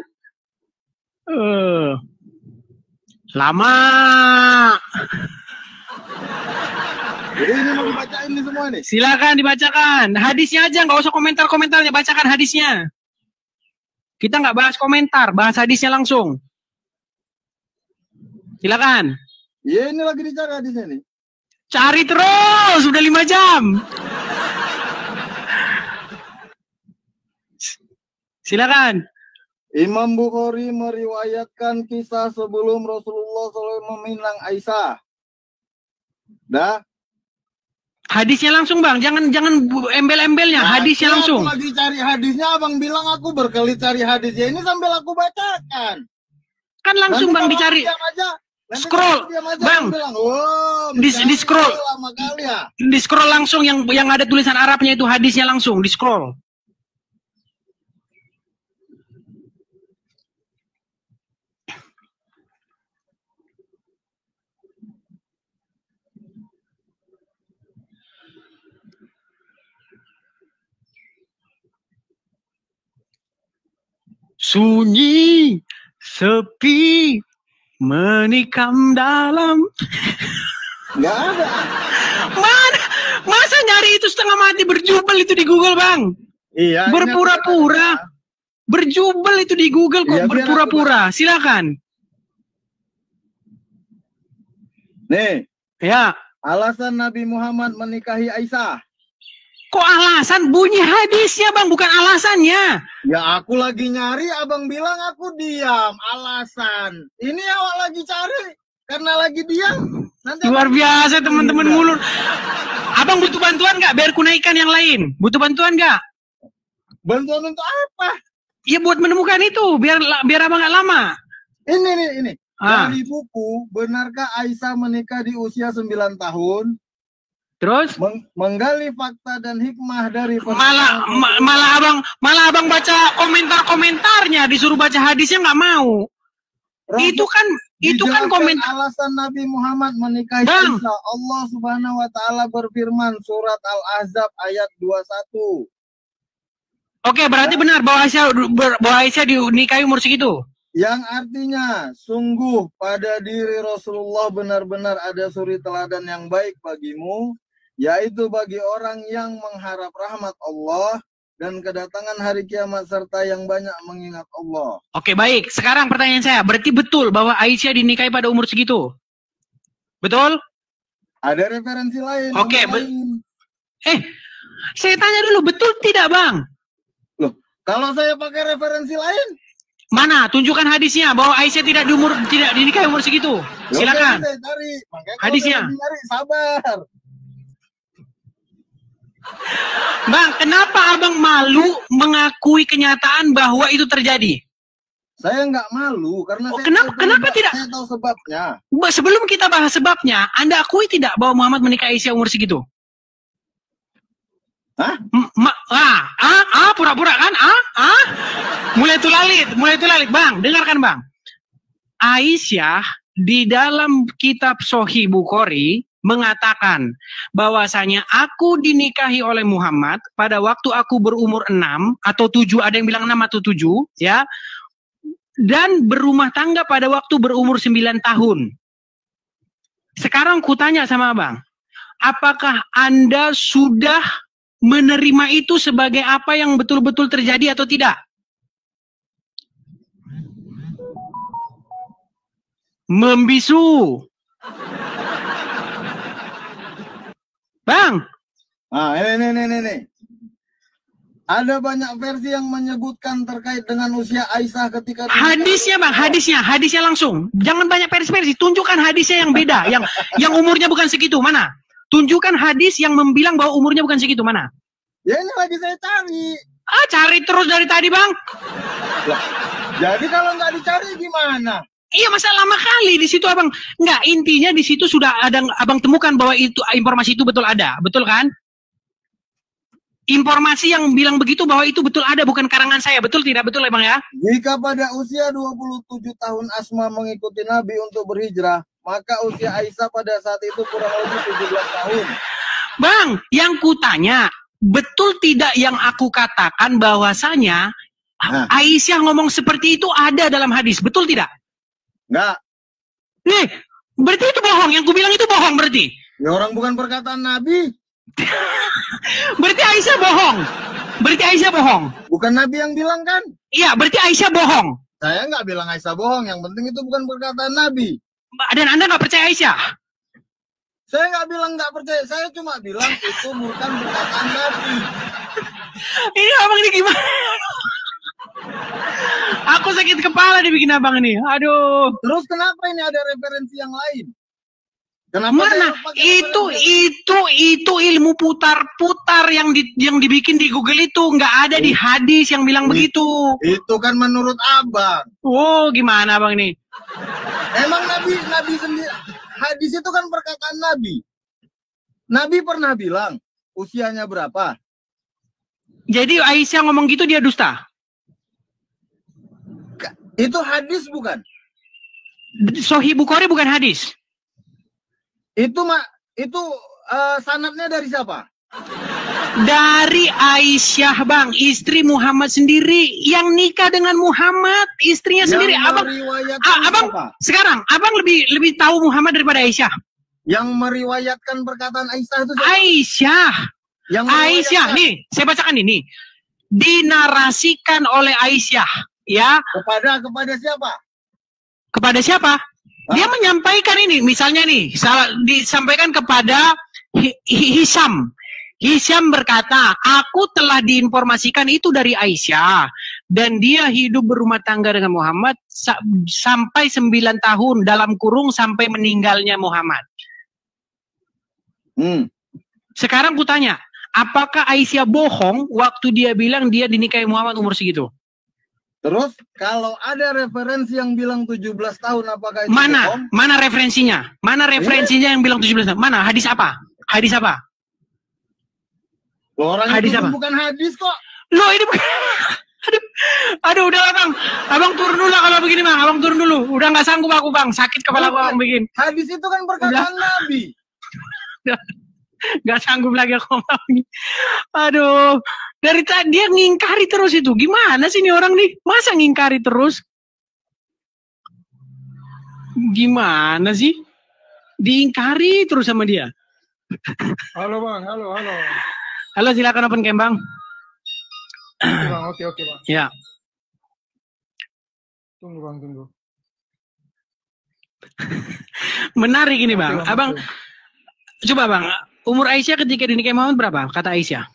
Lama. Jadi ini mau dibacain nih semua nih. Silakan dibacakan. Hadisnya aja, nggak usah komentar-komentarnya, bacakan hadisnya. Kita nggak bahas komentar, bahas hadisnya langsung. Silakan. Iya, ini lagi dicari hadisnya nih. Cari terus, udah 5 jam. Silakan. Imam Bukhari meriwayatkan kisah sebelum Rasulullah SAW meminang Aisyah. Dah. Hadisnya langsung, Bang. Jangan embel-embelnya. Hadisnya langsung. Aku lagi cari hadisnya, abang bilang aku berkali cari hadisnya. Ini sambil aku bacakan. Kan langsung nanti Bang dicari. Scroll, Bang. Bilang, oh, di scroll. Ya. Di scroll langsung yang ada tulisan Arabnya itu hadisnya langsung di scroll. Sunyi, sepi, menikam dalam. Nggak ada. Mana? Masa nyari itu setengah mati berjubel itu di Google, Bang? Iya. Berpura-pura. Berjubel itu di Google kok, iya, berpura-pura. Silakan. Nih. Ya. Alasan Nabi Muhammad menikahi Aisyah. Kok alasan? Bunyi hadisnya bang, bukan alasannya. Ya aku lagi nyari, abang bilang aku diam. Alasan. Ini awak lagi cari karena lagi diam. Nanti Luar biasa teman-teman ngulur. Abang butuh bantuan nggak? Biar ku naikkan yang lain. Butuh bantuan nggak? Bantuan untuk apa? Ya buat menemukan itu, biar abang nggak lama. Ini. Dari buku, benarkah Aisyah menikah di usia 9 tahun? Terus? Menggali fakta dan hikmah dari malah abang baca komentar-komentarnya, disuruh baca hadisnya nggak mau. Itu kan komentar. Alasan Nabi Muhammad menikahi Aisyah. Allah Subhanahu wa taala berfirman surat Al-Ahzab ayat 21. Oke, berarti benar bahwa Aisyah dinikahi umur segitu. Yang artinya sungguh pada diri Rasulullah benar-benar ada suri teladan yang baik bagimu, yaitu bagi orang yang mengharap rahmat Allah dan kedatangan hari kiamat serta yang banyak mengingat Allah. Oke, baik. Sekarang pertanyaan saya, berarti betul bahwa Aisyah dinikahi pada umur segitu? Betul? Ada referensi lain. Oke, saya tanya dulu, betul tidak, Bang? Loh, kalau saya pakai referensi lain? Mana? Tunjukkan hadisnya bahwa Aisyah tidak dinikahi umur segitu. Silakan. Saya cari. Hadisnya. Sabar. Bang, kenapa abang malu mengakui kenyataan bahwa itu terjadi? Saya nggak malu karena kenapa tidak? Saya tahu sebabnya. Sebelum kita bahas sebabnya, Anda akui tidak bahwa Muhammad menikahi Aisyah umur segitu? Hah? Pura-pura kan? Mulai tulalit, Bang. Dengarkan, Bang. Aisyah di dalam kitab Sahih Bukhari mengatakan bahwasanya aku dinikahi oleh Muhammad pada waktu aku berumur 6 atau 7, ada yang bilang 6 atau 7, ya. Dan berumah tangga pada waktu berumur 9 tahun. Sekarang kutanya sama Abang, apakah Anda sudah menerima itu sebagai apa yang betul-betul terjadi atau tidak? Membisu. Bang. Ini. Ada banyak versi yang menyebutkan terkait dengan usia Aisyah ketika hadisnya, Bang, hadisnya langsung. Jangan banyak versi. Tunjukkan hadisnya yang beda, yang umurnya bukan segitu. Mana? Tunjukkan hadis yang membilang bahwa umurnya bukan segitu, mana? Ya ini lagi saya cari. Cari terus dari tadi, Bang. Loh, jadi kalau nggak dicari gimana? Iya, masa lama kali di situ Abang. Nggak, intinya di situ sudah ada Abang temukan bahwa itu informasi itu betul ada. Betul kan? Informasi yang bilang begitu bahwa itu betul ada, bukan karangan saya. Betul tidak? Betul ya, Bang ya? Jika pada usia 27 tahun Asma mengikuti Nabi untuk berhijrah, maka usia Aisyah pada saat itu kurang lebih 17 tahun. Bang, yang kutanya, betul tidak yang aku katakan bahwasanya Aisyah ngomong seperti itu ada dalam hadis? Betul tidak? Enggak. Nih, berarti itu bohong. Yang kubilang itu bohong berarti. Ya orang bukan perkataan Nabi. Berarti Aisyah bohong. Bukan Nabi yang bilang kan? Iya, berarti Aisyah bohong. Saya nggak bilang Aisyah bohong. Yang penting itu bukan perkataan Nabi. Dan Anda nggak percaya Aisyah? Saya nggak bilang nggak percaya. Saya cuma bilang itu bukan perkataan Nabi. Ini abang ini gimana? Aku sakit kepala dibikin abang ini. Aduh. Terus kenapa ini ada referensi yang lain? Kenapa mana? Itu ilmu putar-putar yang dibikin di Google itu nggak ada di hadis yang bilang begitu. Itu kan menurut abang. Oh, gimana abang ini? Emang Nabi sendiri, hadis itu kan perkataan Nabi. Nabi pernah bilang usianya berapa? Jadi Aisyah ngomong gitu dia dusta. Itu hadis bukan? Sahih Bukhari bukan hadis. Itu sanadnya dari siapa? Dari Aisyah, Bang, istri Muhammad sendiri yang nikah dengan Muhammad, istrinya yang sendiri. Abang sekarang abang lebih tahu Muhammad daripada Aisyah. Yang meriwayatkan perkataan Aisyah itu siapa? Aisyah, nih, saya bacakan ini. Dinarasikan oleh Aisyah, ya. Kepada siapa? Kepada siapa? Dia menyampaikan ini, misalnya nih, disampaikan kepada Hisam. Hisham berkata, aku telah diinformasikan itu dari Aisyah. Dan dia hidup berumah tangga dengan Muhammad sampai 9 tahun dalam kurung sampai meninggalnya Muhammad. Sekarang kutanya, apakah Aisyah bohong waktu dia bilang dia dinikahi Muhammad umur segitu? Terus kalau ada referensi yang bilang 17 tahun, apakah itu bohong? Mana referensinya? Mana referensinya yang bilang 17 tahun? Mana? Hadis apa? Hadis apa? Loh, orang hadis itu apa? Bukan hadis kok. Loh, ini bukan. Aduh, udah bang. Abang turun dulu lah kalau begini bang. Abang turun dulu. Udah nggak sanggup aku bang. Sakit kepala aku abang bikin. Hadis itu kan perkataan Nabi. Nggak sanggup lagi aku ngomong. Aduh. Dari tadi dia ngingkari terus itu. Gimana sih ini orang nih? Masa ngingkari terus? Gimana sih? Diingkari terus sama dia. Halo bang, halo. Halo, silakan open cam bang. Oke bang. Ya. Tunggu bang. Menarik ini bang. Oke, Abang, coba bang. Umur Aisyah ketika dinikahi Muhammad berapa? Kata Aisyah.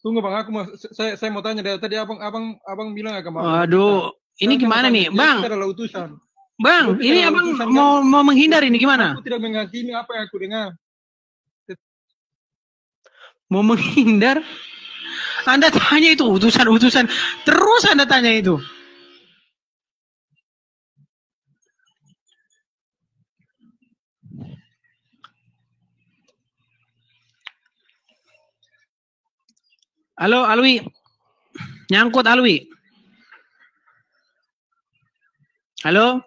Tunggu bang, saya mau tanya dari tadi abang bilang agama. Waduh, ini gimana nih, bang? Adalah utusan. Bang, ini abang mau menghindar ini gimana? Aku tidak menghakimi apa yang aku dengar. Mau menghindar? Anda tanya itu utusan. Terus Anda tanya itu. Halo, Alwi. Nyangkut, Alwi. Halo?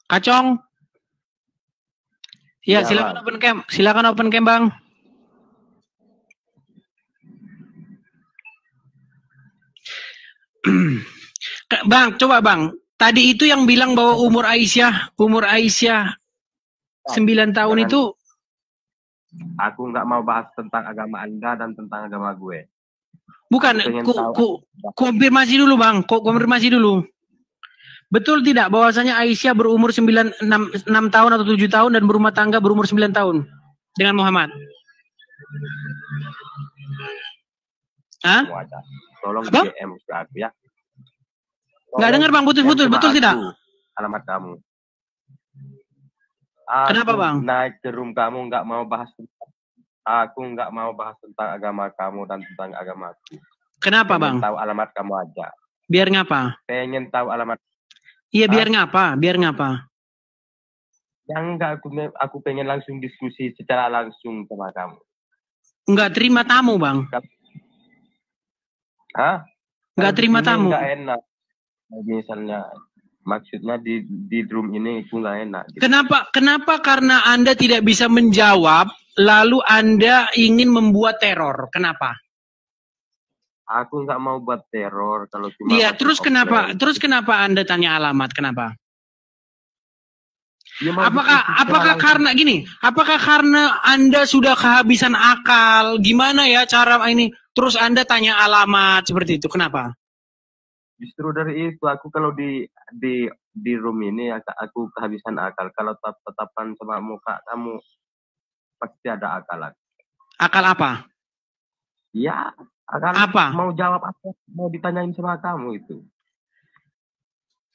Kacong. Ya, silakan open cam. Silakan open cam, Bang. Bang, coba Bang. Tadi itu yang bilang bahwa umur Aisyah 9 tahun itu. Aku nggak mau bahas tentang agama Anda dan tentang agama gue. Bukan, konfirmasi dulu Bang. Konfirmasi dulu. Betul tidak bahwasanya Aisyah berumur 6 tahun atau 7 tahun dan berumah tangga berumur 9 tahun dengan Muhammad? Hah? Tolong DM ke aku ya. Nggak dengar Bang, putus-putus. Betul tidak? Alamat kamu. Kenapa Bang? Naik ke room kamu nggak mau bahas. Aku nggak mau bahas tentang agama kamu dan tentang agamaku. Kenapa Bang? Tahu alamat kamu aja. Biar ngapa? Pengen tahu alamat. Iya, biar ngapa? Biar ngapa? Yang enggak, aku pengen langsung diskusi secara langsung sama kamu. Enggak terima tamu, Bang. Hah? Enggak terima tamu. Enggak enak. Misalnya, maksudnya di room ini aku enggak enak. Gitu. Kenapa? Karena Anda tidak bisa menjawab, lalu Anda ingin membuat teror. Kenapa? Aku nggak mau buat teror kalau cuma. Iya, terus kenapa? Terus kenapa Anda tanya alamat? Kenapa? Ya, apakah karena gini? Apakah karena Anda sudah kehabisan akal? Gimana ya cara ini? Terus Anda tanya alamat seperti itu? Kenapa? Justru dari itu aku kalau di room ini aku kehabisan akal. Kalau tatapan sama muka kamu pasti ada akal. Akal apa? Ya. Akan apa? Mau jawab apa? Mau ditanyain sama kamu itu.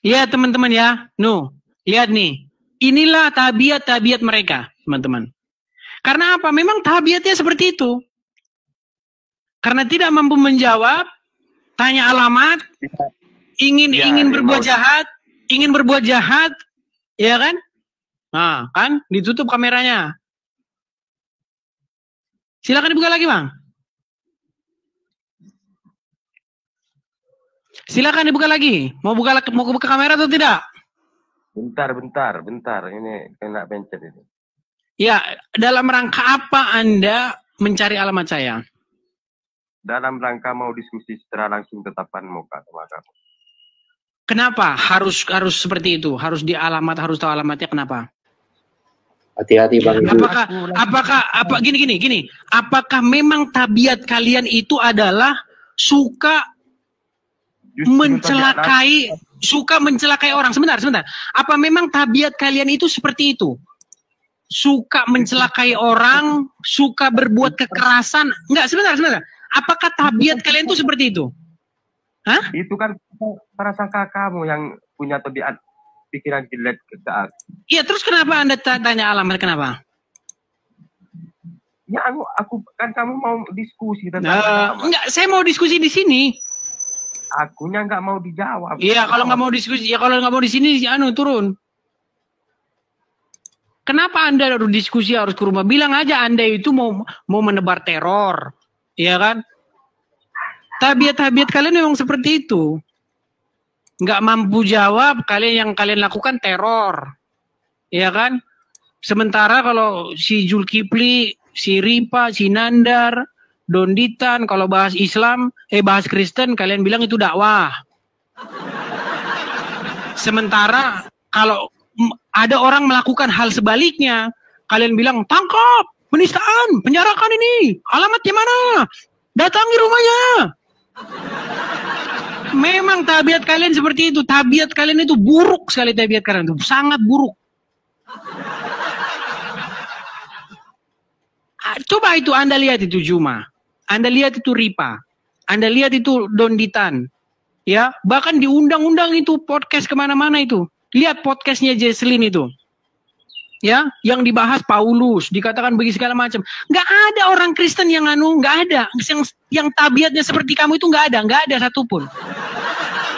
Iya teman-teman ya. Lihat nih. Inilah tabiat mereka, teman-teman. Karena apa? Memang tabiatnya seperti itu. Karena tidak mampu menjawab, tanya alamat, ingin berbuat jahat, ya kan? Nah, kan ditutup kameranya. Silakan dibuka lagi, Bang. Silakan dibuka lagi. Mau buka kamera atau tidak? Bentar. Ini kena pencet ini. Ya, dalam rangka apa Anda mencari alamat saya? Dalam rangka mau diskusi secara langsung tetapan muka sama kamu. Kenapa harus seperti itu? Harus di alamat, harus tahu alamatnya, kenapa? Hati-hati Bang. Apakah gini. Apakah memang tabiat kalian itu adalah suka mencelakai orang. Sebentar. Apa memang tabiat kalian itu seperti itu? Suka mencelakai orang, suka berbuat kekerasan? Enggak, sebentar. Apakah tabiat kalian itu seperti itu? Hah? Itu kan prasangka kamu yang punya tabiat pikiran jelek ke aku. Iya, terus kenapa Anda tanya alamat kenapa? Ya aku kan kamu mau diskusi tentang enggak, saya mau diskusi di sini. Akunya nggak mau dijawab. Iya, kalau nggak mau diskusi, ya kalau nggak mau di sini, turun. Kenapa Anda harus diskusi, harus ke rumah? Bilang aja Anda itu mau menebar teror, ya kan? Tabiat kalian memang seperti itu. Nggak mampu jawab, yang kalian lakukan teror, ya kan? Sementara kalau si Zulkifli, si Ripa, si Nandar, Donditan, kalau bahas Islam, bahas Kristen, kalian bilang itu dakwah. Sementara kalau ada orang melakukan hal sebaliknya, kalian bilang tangkap, penistaan, penjarakan ini, alamatnya mana? Datangi rumahnya. Memang tabiat kalian seperti itu. Tabiat kalian itu buruk sekali, tabiat kalian itu sangat buruk. Coba itu Anda lihat itu Juma. Anda lihat itu Ripa, Anda lihat itu Donditan, ya, bahkan diundang-undang itu podcast kemana-mana itu. Lihat podcastnya Jesslyn itu, ya, yang dibahas Paulus, dikatakan bagi segala macam. Nggak ada orang Kristen yang nggak ada, yang tabiatnya seperti kamu itu nggak ada satupun.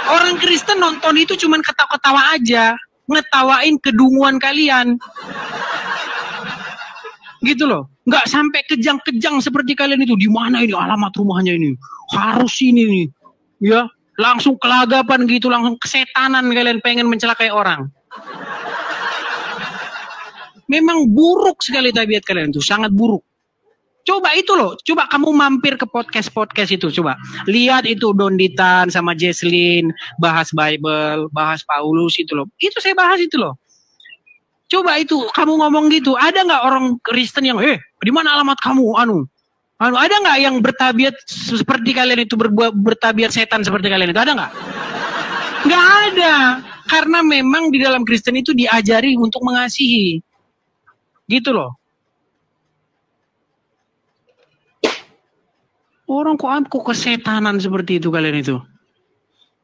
Orang Kristen nonton itu cuman ketawa-ketawa aja, ngetawain kedunguan kalian. Gitu loh, nggak sampai kejang-kejang seperti kalian itu. Di mana ini alamat rumahnya ini? Harus ini nih, ya. Langsung kelagapan gitu, langsung kesetanan kalian pengen mencelakai orang. Memang buruk sekali tabiat kalian itu, sangat buruk. Coba itu loh, coba kamu mampir ke podcast itu, coba lihat itu Donditan sama Jesslyn bahas Bible, bahas Paulus itu loh. Itu saya bahas itu loh. Coba itu kamu ngomong gitu, ada nggak orang Kristen yang di mana alamat kamu? Ada nggak yang bertabiat seperti kalian itu, bertabiat setan seperti kalian itu? Ada nggak? Nggak ada, karena memang di dalam Kristen itu diajari untuk mengasihi, gitu loh. Orang kok kesetanan seperti itu kalian itu?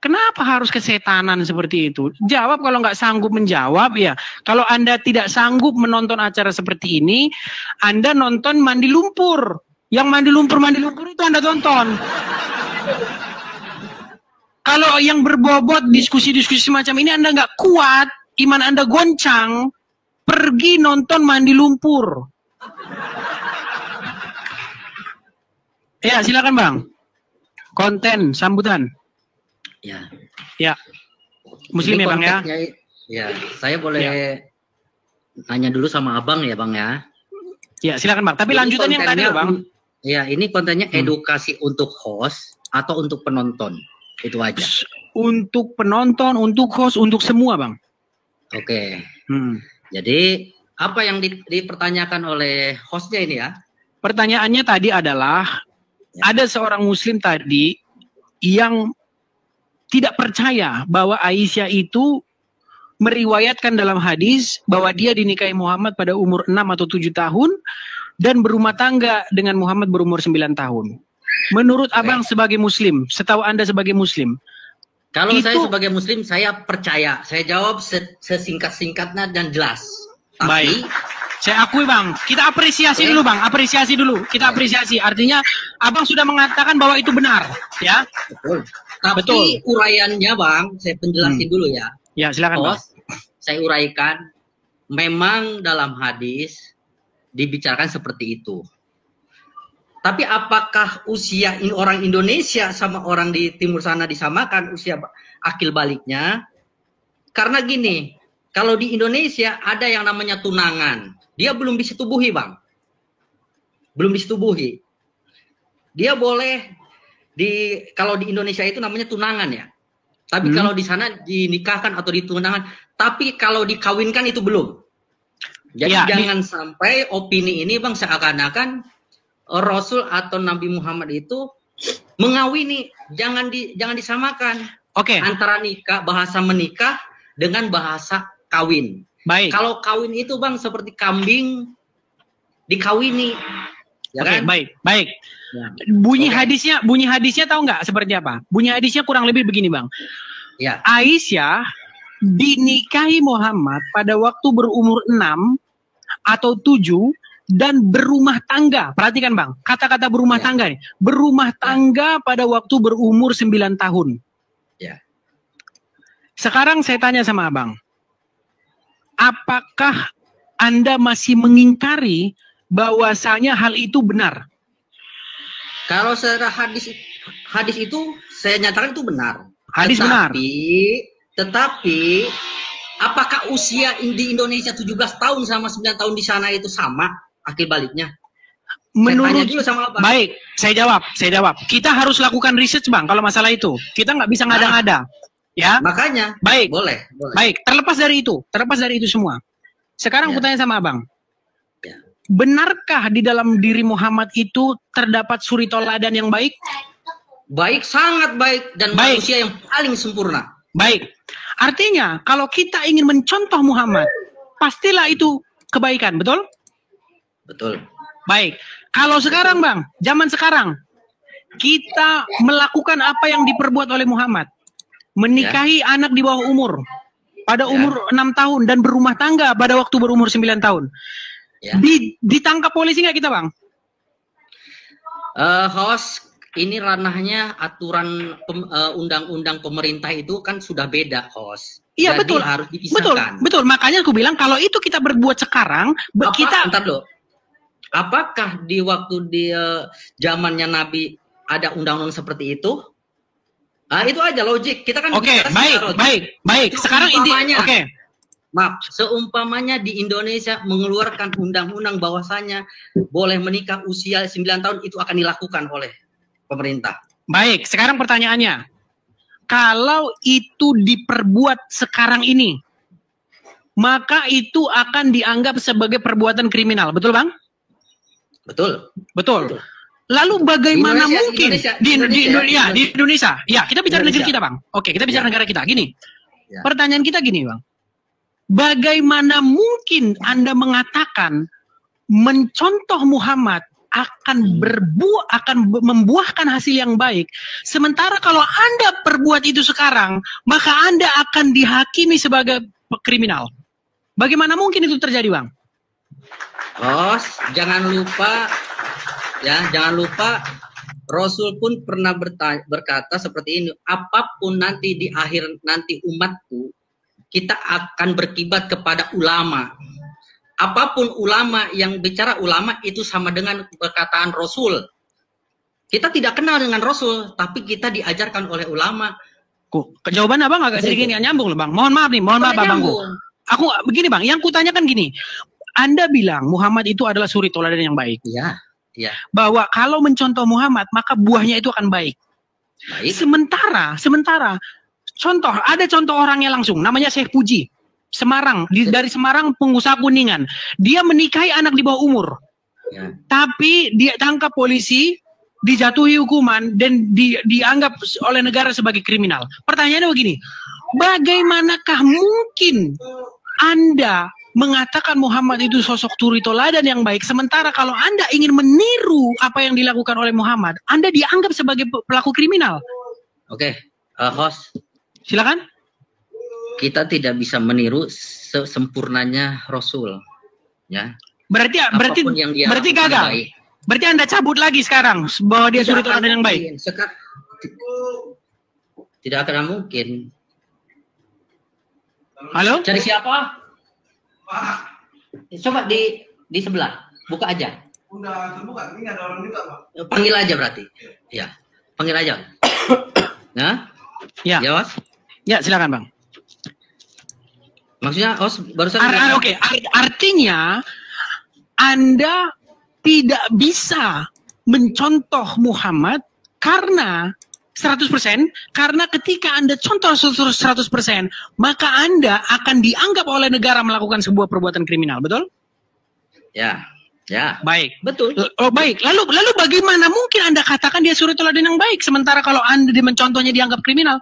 Kenapa harus kesetanan seperti itu? Jawab kalau nggak sanggup menjawab ya. Kalau Anda tidak sanggup menonton acara seperti ini, Anda nonton Mandi Lumpur. Yang Mandi Lumpur itu Anda tonton. Kalau yang berbobot diskusi-diskusi semacam ini Anda nggak kuat, iman Anda goncang, pergi nonton Mandi Lumpur. Ya, silakan Bang. Konten sambutan. Ya. Muslim ya Bang ya? Ya, saya boleh nanya dulu sama Abang ya Bang ya? Ya, silakan Bang. Tapi lanjutannya yang tadi Bang. Ya, ini kontennya edukasi untuk host atau untuk penonton? Itu aja. Untuk penonton, untuk host, untuk semua Bang. Oke. Jadi, apa yang dipertanyakan oleh hostnya ini ya? Pertanyaannya tadi adalah, ada seorang Muslim tadi yang tidak percaya bahwa Aisyah itu meriwayatkan dalam hadis bahwa dia dinikahi Muhammad pada umur 6 atau 7 tahun dan berumah tangga dengan Muhammad berumur 9 tahun. Menurut Abang sebagai Muslim, setahu Anda sebagai Muslim, kalau saya sebagai Muslim, saya percaya. Saya jawab sesingkat-singkatnya dan jelas. Baik. Saya akui Bang, kita apresiasi dulu Bang, apresiasi dulu, kita apresiasi. Artinya Abang sudah mengatakan bahwa itu benar, ya? Betul. Tapi uraiannya Bang, saya penjelasin dulu ya. Ya, silakan Bang. Saya uraikan, memang dalam hadis dibicarakan seperti itu. Tapi apakah usia orang Indonesia sama orang di timur sana disamakan usia akil baliknya? Karena gini, kalau di Indonesia ada yang namanya tunangan. Dia belum disetubuhi Bang. Belum disetubuhi. Dia boleh kalau di Indonesia itu namanya tunangan ya. Tapi kalau di sana dinikahkan atau ditunangan, tapi kalau dikawinkan itu belum. Jadi jangan sampai opini ini Bang seakan-akan Rasul atau Nabi Muhammad itu Mengawini jangan disamakan. Oke. Antara nikah, bahasa menikah dengan bahasa kawin. Baik. Kalau kawin itu Bang seperti kambing dikawini. Ya Oke, kan? baik. Ya. Bunyi hadisnya tahu nggak seperti apa? Bunyi hadisnya kurang lebih begini, Bang. Ya. Aisyah dinikahi Muhammad pada waktu berumur 6 atau 7 dan berumah tangga. Perhatikan Bang, kata-kata berumah tangga nih. Berumah tangga pada waktu berumur 9 tahun. Ya. Sekarang saya tanya sama Abang. Apakah Anda masih mengingkari bahwasanya hal itu benar? Kalau secara hadis itu saya nyatakan itu benar. Hadis benar. Tetapi apakah usia di Indonesia 17 tahun sama 9 tahun di sana itu sama? Akhir baliknya. Menurut dulu sama Abang. Baik, saya jawab. Kita harus lakukan research Bang kalau masalah itu. Kita nggak bisa ngada-ngada. Ya. Makanya. Baik. Boleh. Baik, terlepas dari itu semua. Sekarang aku tanya sama Abang. Ya. Benarkah di dalam diri Muhammad itu terdapat suri toladan yang baik? Baik, sangat baik dan manusia yang paling sempurna. Baik. Artinya kalau kita ingin mencontoh Muhammad, pastilah itu kebaikan, betul? Betul. Baik. Kalau sekarang Bang, zaman sekarang, kita melakukan apa yang diperbuat oleh Muhammad. Menikahi anak di bawah umur. Pada umur 6 tahun dan berumah tangga pada waktu berumur 9 tahun. Ya. Ditangkap polisi nggak kita Bang? Host, ini ranahnya aturan undang-undang pemerintah itu kan sudah beda, host. Iya, jadi betul. Harus dipisahkan. Betul. Makanya aku bilang kalau itu kita berbuat sekarang, Bentar loh. Apakah di waktu zamannya Nabi ada undang-undang seperti itu? Itu aja logik. Kita kan Oke, baik. Sekarang intinya Maaf, seumpamanya di Indonesia mengeluarkan undang-undang bahwasanya boleh menikah usia 9 tahun, itu akan dilakukan oleh pemerintah. Baik, sekarang pertanyaannya. Kalau itu diperbuat sekarang ini, maka itu akan dianggap sebagai perbuatan kriminal, betul Bang? Betul. Lalu bagaimana mungkin di Indonesia? Ya, kita bicara negara kita, Bang. Oke, kita bicara negara kita. Gini. Ya. Pertanyaan kita gini, Bang. Bagaimana mungkin Anda mengatakan mencontoh Muhammad akan membuahkan hasil yang baik, sementara kalau Anda perbuat itu sekarang, maka Anda akan dihakimi sebagai kriminal. Bagaimana mungkin itu terjadi, Bang? Jangan lupa Rasul pun pernah berkata seperti ini, apapun nanti di akhir nanti umatku, kita akan berkibat kepada ulama. Apapun ulama yang bicara ulama itu sama dengan perkataan Rasul. Kita tidak kenal dengan Rasul, tapi kita diajarkan oleh ulama. Jawaban Abang agak sedikit nggak nyambung loh Bang. Mohon maaf Abangku. Aku begini Bang, yang kutanyakan gini. Anda bilang Muhammad itu adalah suri toladan yang baik. Iya. Bahwa kalau mencontoh Muhammad maka buahnya itu akan baik. Sementara ada contoh orangnya langsung, namanya Syekh Puji. Semarang, dari Semarang, pengusaha Kuningan. Dia menikahi anak di bawah umur. Ya. Tapi dia tangkap polisi, dijatuhi hukuman, dan dianggap oleh negara sebagai kriminal. Pertanyaannya begini, bagaimanakah mungkin Anda mengatakan Muhammad itu sosok suri toladan yang baik, sementara kalau Anda ingin meniru apa yang dilakukan oleh Muhammad, Anda dianggap sebagai pelaku kriminal? Oke, host. Silakan. Kita tidak bisa meniru sesempurnanya Rasul, ya. Berarti gagal. Baik. Berarti Anda cabut lagi sekarang bahwa dia suri toladan yang baik. Tidak akan mungkin. Halo? Cari siapa? Coba di sebelah, buka aja. Udah terbuka, ini ada orang juga, Pak. Panggil aja berarti. Ya, panggil aja. Nah? Ya. Ya, Mas? Ya, silakan, Bang. Maksudnya, barusan Oke. Artinya Anda tidak bisa mencontoh Muhammad karena 100%, karena ketika Anda contoh 100%, maka Anda akan dianggap oleh negara melakukan sebuah perbuatan kriminal, betul? Ya. Ya. Baik. Betul. Oh, baik. Lalu bagaimana mungkin Anda katakan dia suri teladan yang baik sementara kalau Anda mencontohnya dianggap kriminal?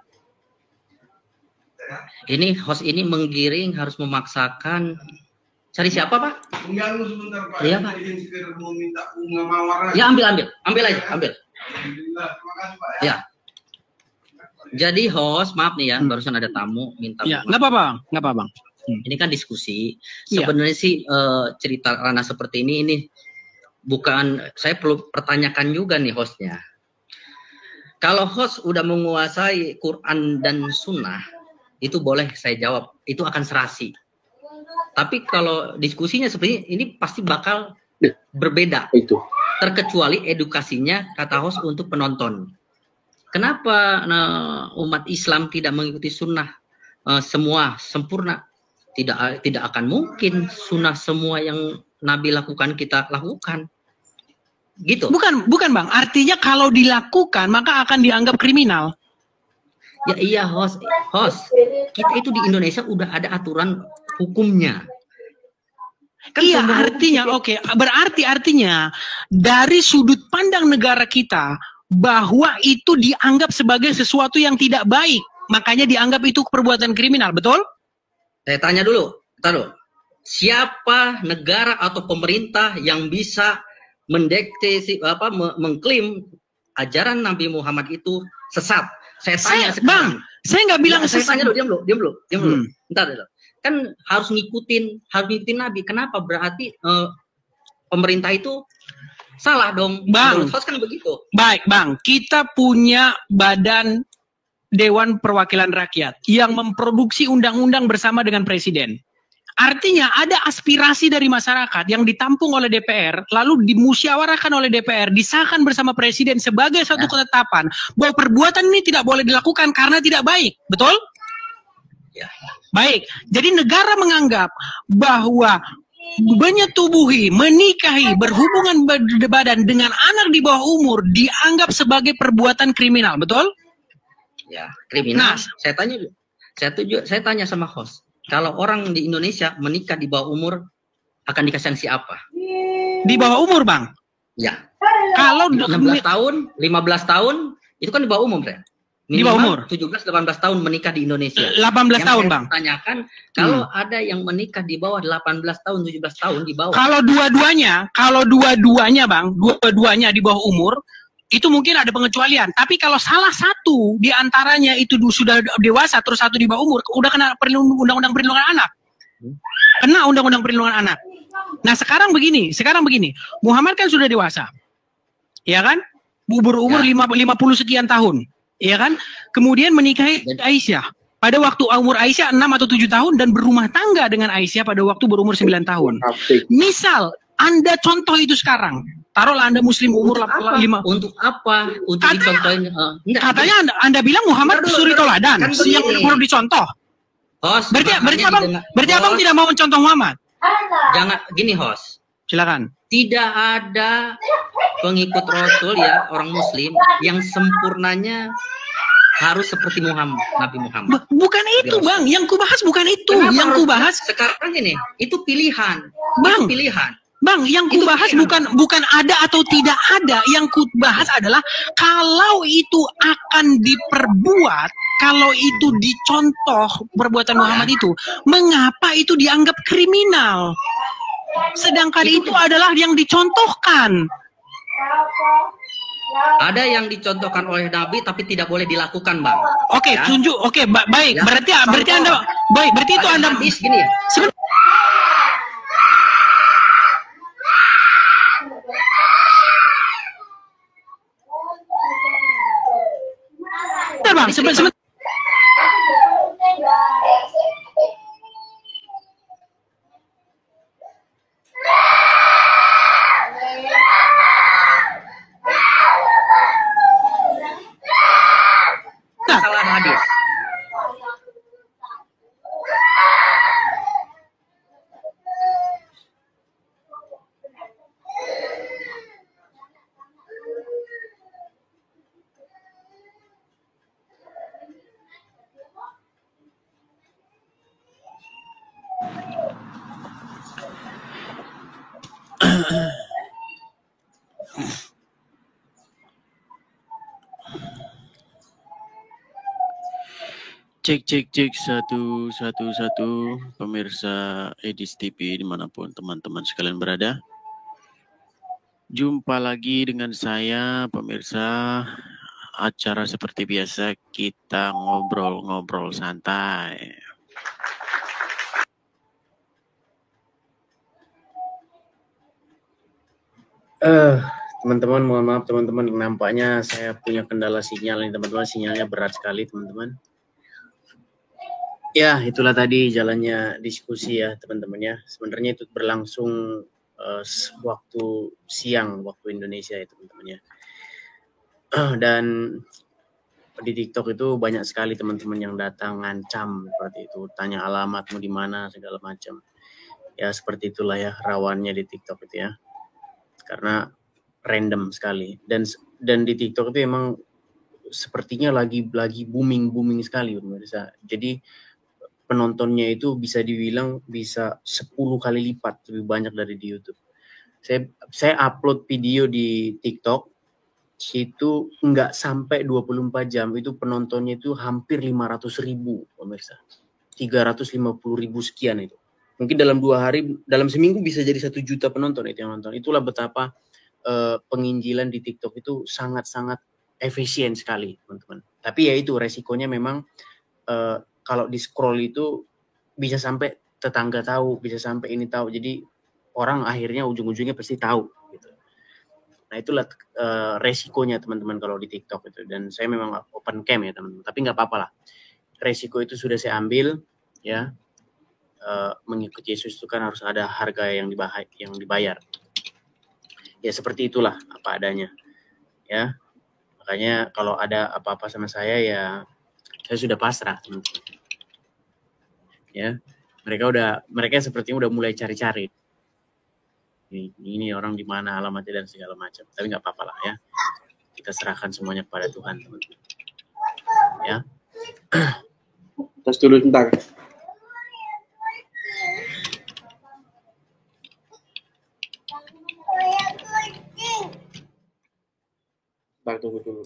Ini host ini menggiring, harus memaksakan. Cari siapa, Pak? Mengganggu sebentar, Pak. Iya, Pak. Ingin sekedar mau minta bunga mawar. Ya, ambil aja, ambil. Alhamdulillah, terima kasih, Pak. Ya. Jadi host, maaf nih ya, barusan ada tamu minta. Ya, nggak apa-apa, Bang. Ini kan diskusi. Iya. Sebenarnya sih cerita ranah seperti ini bukan, saya perlu pertanyakan juga nih hostnya. Kalau host udah menguasai Quran dan Sunnah, itu boleh saya jawab, itu akan serasi. Tapi kalau diskusinya seperti ini pasti bakal berbeda. Itu. Terkecuali edukasinya kata host untuk penonton. Kenapa umat Islam tidak mengikuti sunnah semua sempurna? Tidak akan mungkin sunnah semua yang Nabi lakukan kita lakukan. Gitu. Bukan Bang, artinya kalau dilakukan maka akan dianggap kriminal. Ya iya host. Kita itu di Indonesia udah ada aturan hukumnya. Kan iya, artinya berarti artinya dari sudut pandang negara kita bahwa itu dianggap sebagai sesuatu yang tidak baik, makanya dianggap itu perbuatan kriminal, betul? Saya tanya dulu, siapa negara atau pemerintah yang bisa mengklaim ajaran Nabi Muhammad itu sesat? Saya tanya sekarang. Bang, saya nggak bilang sesat. Saya tanya dulu, diam dulu. Bentar dulu. Kan harus ngikutin Nabi. Kenapa? Berarti pemerintah itu salah dong. Bang, host kan begitu. Baik, Bang. Kita punya badan Dewan Perwakilan Rakyat yang memproduksi undang-undang bersama dengan Presiden. Artinya ada aspirasi dari masyarakat yang ditampung oleh DPR, lalu dimusyawarahkan oleh DPR, disahkan bersama Presiden sebagai satu ketetapan bahwa perbuatan ini tidak boleh dilakukan karena tidak baik. Betul? Ya. Baik. Jadi negara menganggap bahwa menyetubuhi, menikahi, berhubungan badan dengan anak di bawah umur dianggap sebagai perbuatan kriminal, betul? Ya, kriminal. Saya tanya sama host, kalau orang di Indonesia menikah di bawah umur akan dikasih sanksi apa? Di bawah umur, Bang? Ya. Kalau 16 tahun, 15 tahun, itu kan di bawah umur, ya? Di bawah umur 17-18 tahun menikah di Indonesia. 18 tahun, Bang. Tanyakan kalau ada yang menikah di bawah 18 tahun, 17 tahun di bawah. Kalau dua-duanya, Bang, dua-duanya di bawah umur, itu mungkin ada pengecualian. Tapi kalau salah satu di antaranya itu sudah dewasa, terus satu di bawah umur, udah kena undang-undang perlindungan anak. Kena undang-undang perlindungan anak. Nah, sekarang begini. Muhammad kan sudah dewasa. Ya kan? Berumur 50 sekian tahun. Ya kan? Kemudian menikahi Aisyah. Pada waktu umur Aisyah 6 atau 7 tahun dan berumah tangga dengan Aisyah pada waktu berumur 9 tahun. Misal Anda contoh itu sekarang. Taruhlah Anda muslim umur 5. Untuk apa? Untuk dicontohin. Katanya Anda bilang Muhammad suri toladan, yang perlu dicontoh. Host, berarti Abang tidak mau mencontoh Muhammad? Jangan gini, host. Silakan. Tidak ada pengikut Rasul ya, orang muslim yang sempurnanya harus seperti Nabi Muhammad. Bukan itu, Bang. Yang kubahas bukan itu. Kenapa yang kubahas sekarang ini itu pilihan. Bang, itu pilihan. Bang, yang kubahas bukan ada atau tidak ada. Yang kubahas adalah kalau itu akan diperbuat, kalau itu dicontoh perbuatan Muhammad itu, mengapa itu dianggap kriminal? Sedangkan itu adalah yang dicontohkan. Ada yang dicontohkan oleh Nabi tapi tidak boleh dilakukan, Bang. Oke, ya? tunjuk. Oke, baik. Ya. Berarti Anda baik, berarti itu Anda gini ya. Sebentar, Bang. Sebentar. Salah hadis. Cek 1 pemirsa Edis TV dimanapun teman-teman sekalian berada. Jumpa lagi dengan saya pemirsa. Acara seperti biasa kita ngobrol-ngobrol santai. Teman-teman, mohon maaf teman-teman, nampaknya saya punya kendala sinyal nih teman-teman, sinyalnya berat sekali teman-teman. Ya, itulah tadi jalannya diskusi ya teman-teman ya. Sebenarnya itu berlangsung waktu siang, waktu Indonesia ya teman-teman ya. Dan di TikTok itu banyak sekali teman-teman yang datang ngancam seperti itu, tanya alamatmu di mana segala macam. Ya seperti itulah ya rawannya di TikTok itu ya. Karena random sekali dan di TikTok itu emang sepertinya lagi booming sekali pemirsa. Jadi penontonnya itu bisa dibilang bisa 10 kali lipat lebih banyak dari di YouTube. Saya upload video di TikTok itu nggak sampai 24 jam itu penontonnya itu hampir 500.000 pemirsa. 350.000 sekian itu. Mungkin dalam 2 hari, dalam seminggu bisa jadi 1 juta penonton itu yang nonton. Itulah betapa penginjilan di TikTok itu sangat-sangat efisien sekali teman-teman. Tapi ya itu resikonya memang kalau di scroll itu bisa sampai tetangga tahu, bisa sampai ini tahu. Jadi orang akhirnya ujung-ujungnya pasti tahu gitu. Nah itulah resikonya teman-teman kalau di TikTok itu. Dan saya memang open cam ya teman-teman. Tapi nggak apa-apa lah. Resiko itu sudah saya ambil ya. Mengikuti Yesus itu kan harus ada harga yang dibayar. Ya seperti itulah apa adanya. Ya. Makanya kalau ada apa-apa sama saya ya saya sudah pasrah teman-teman. Ya, mereka sepertinya udah mulai cari-cari. Ini orang di mana alamatnya dan segala macam. Tapi nggak apa-apa lah ya. Kita serahkan semuanya kepada Tuhan teman-teman. Ya. Terus dulu bentar. Tunggu dulu.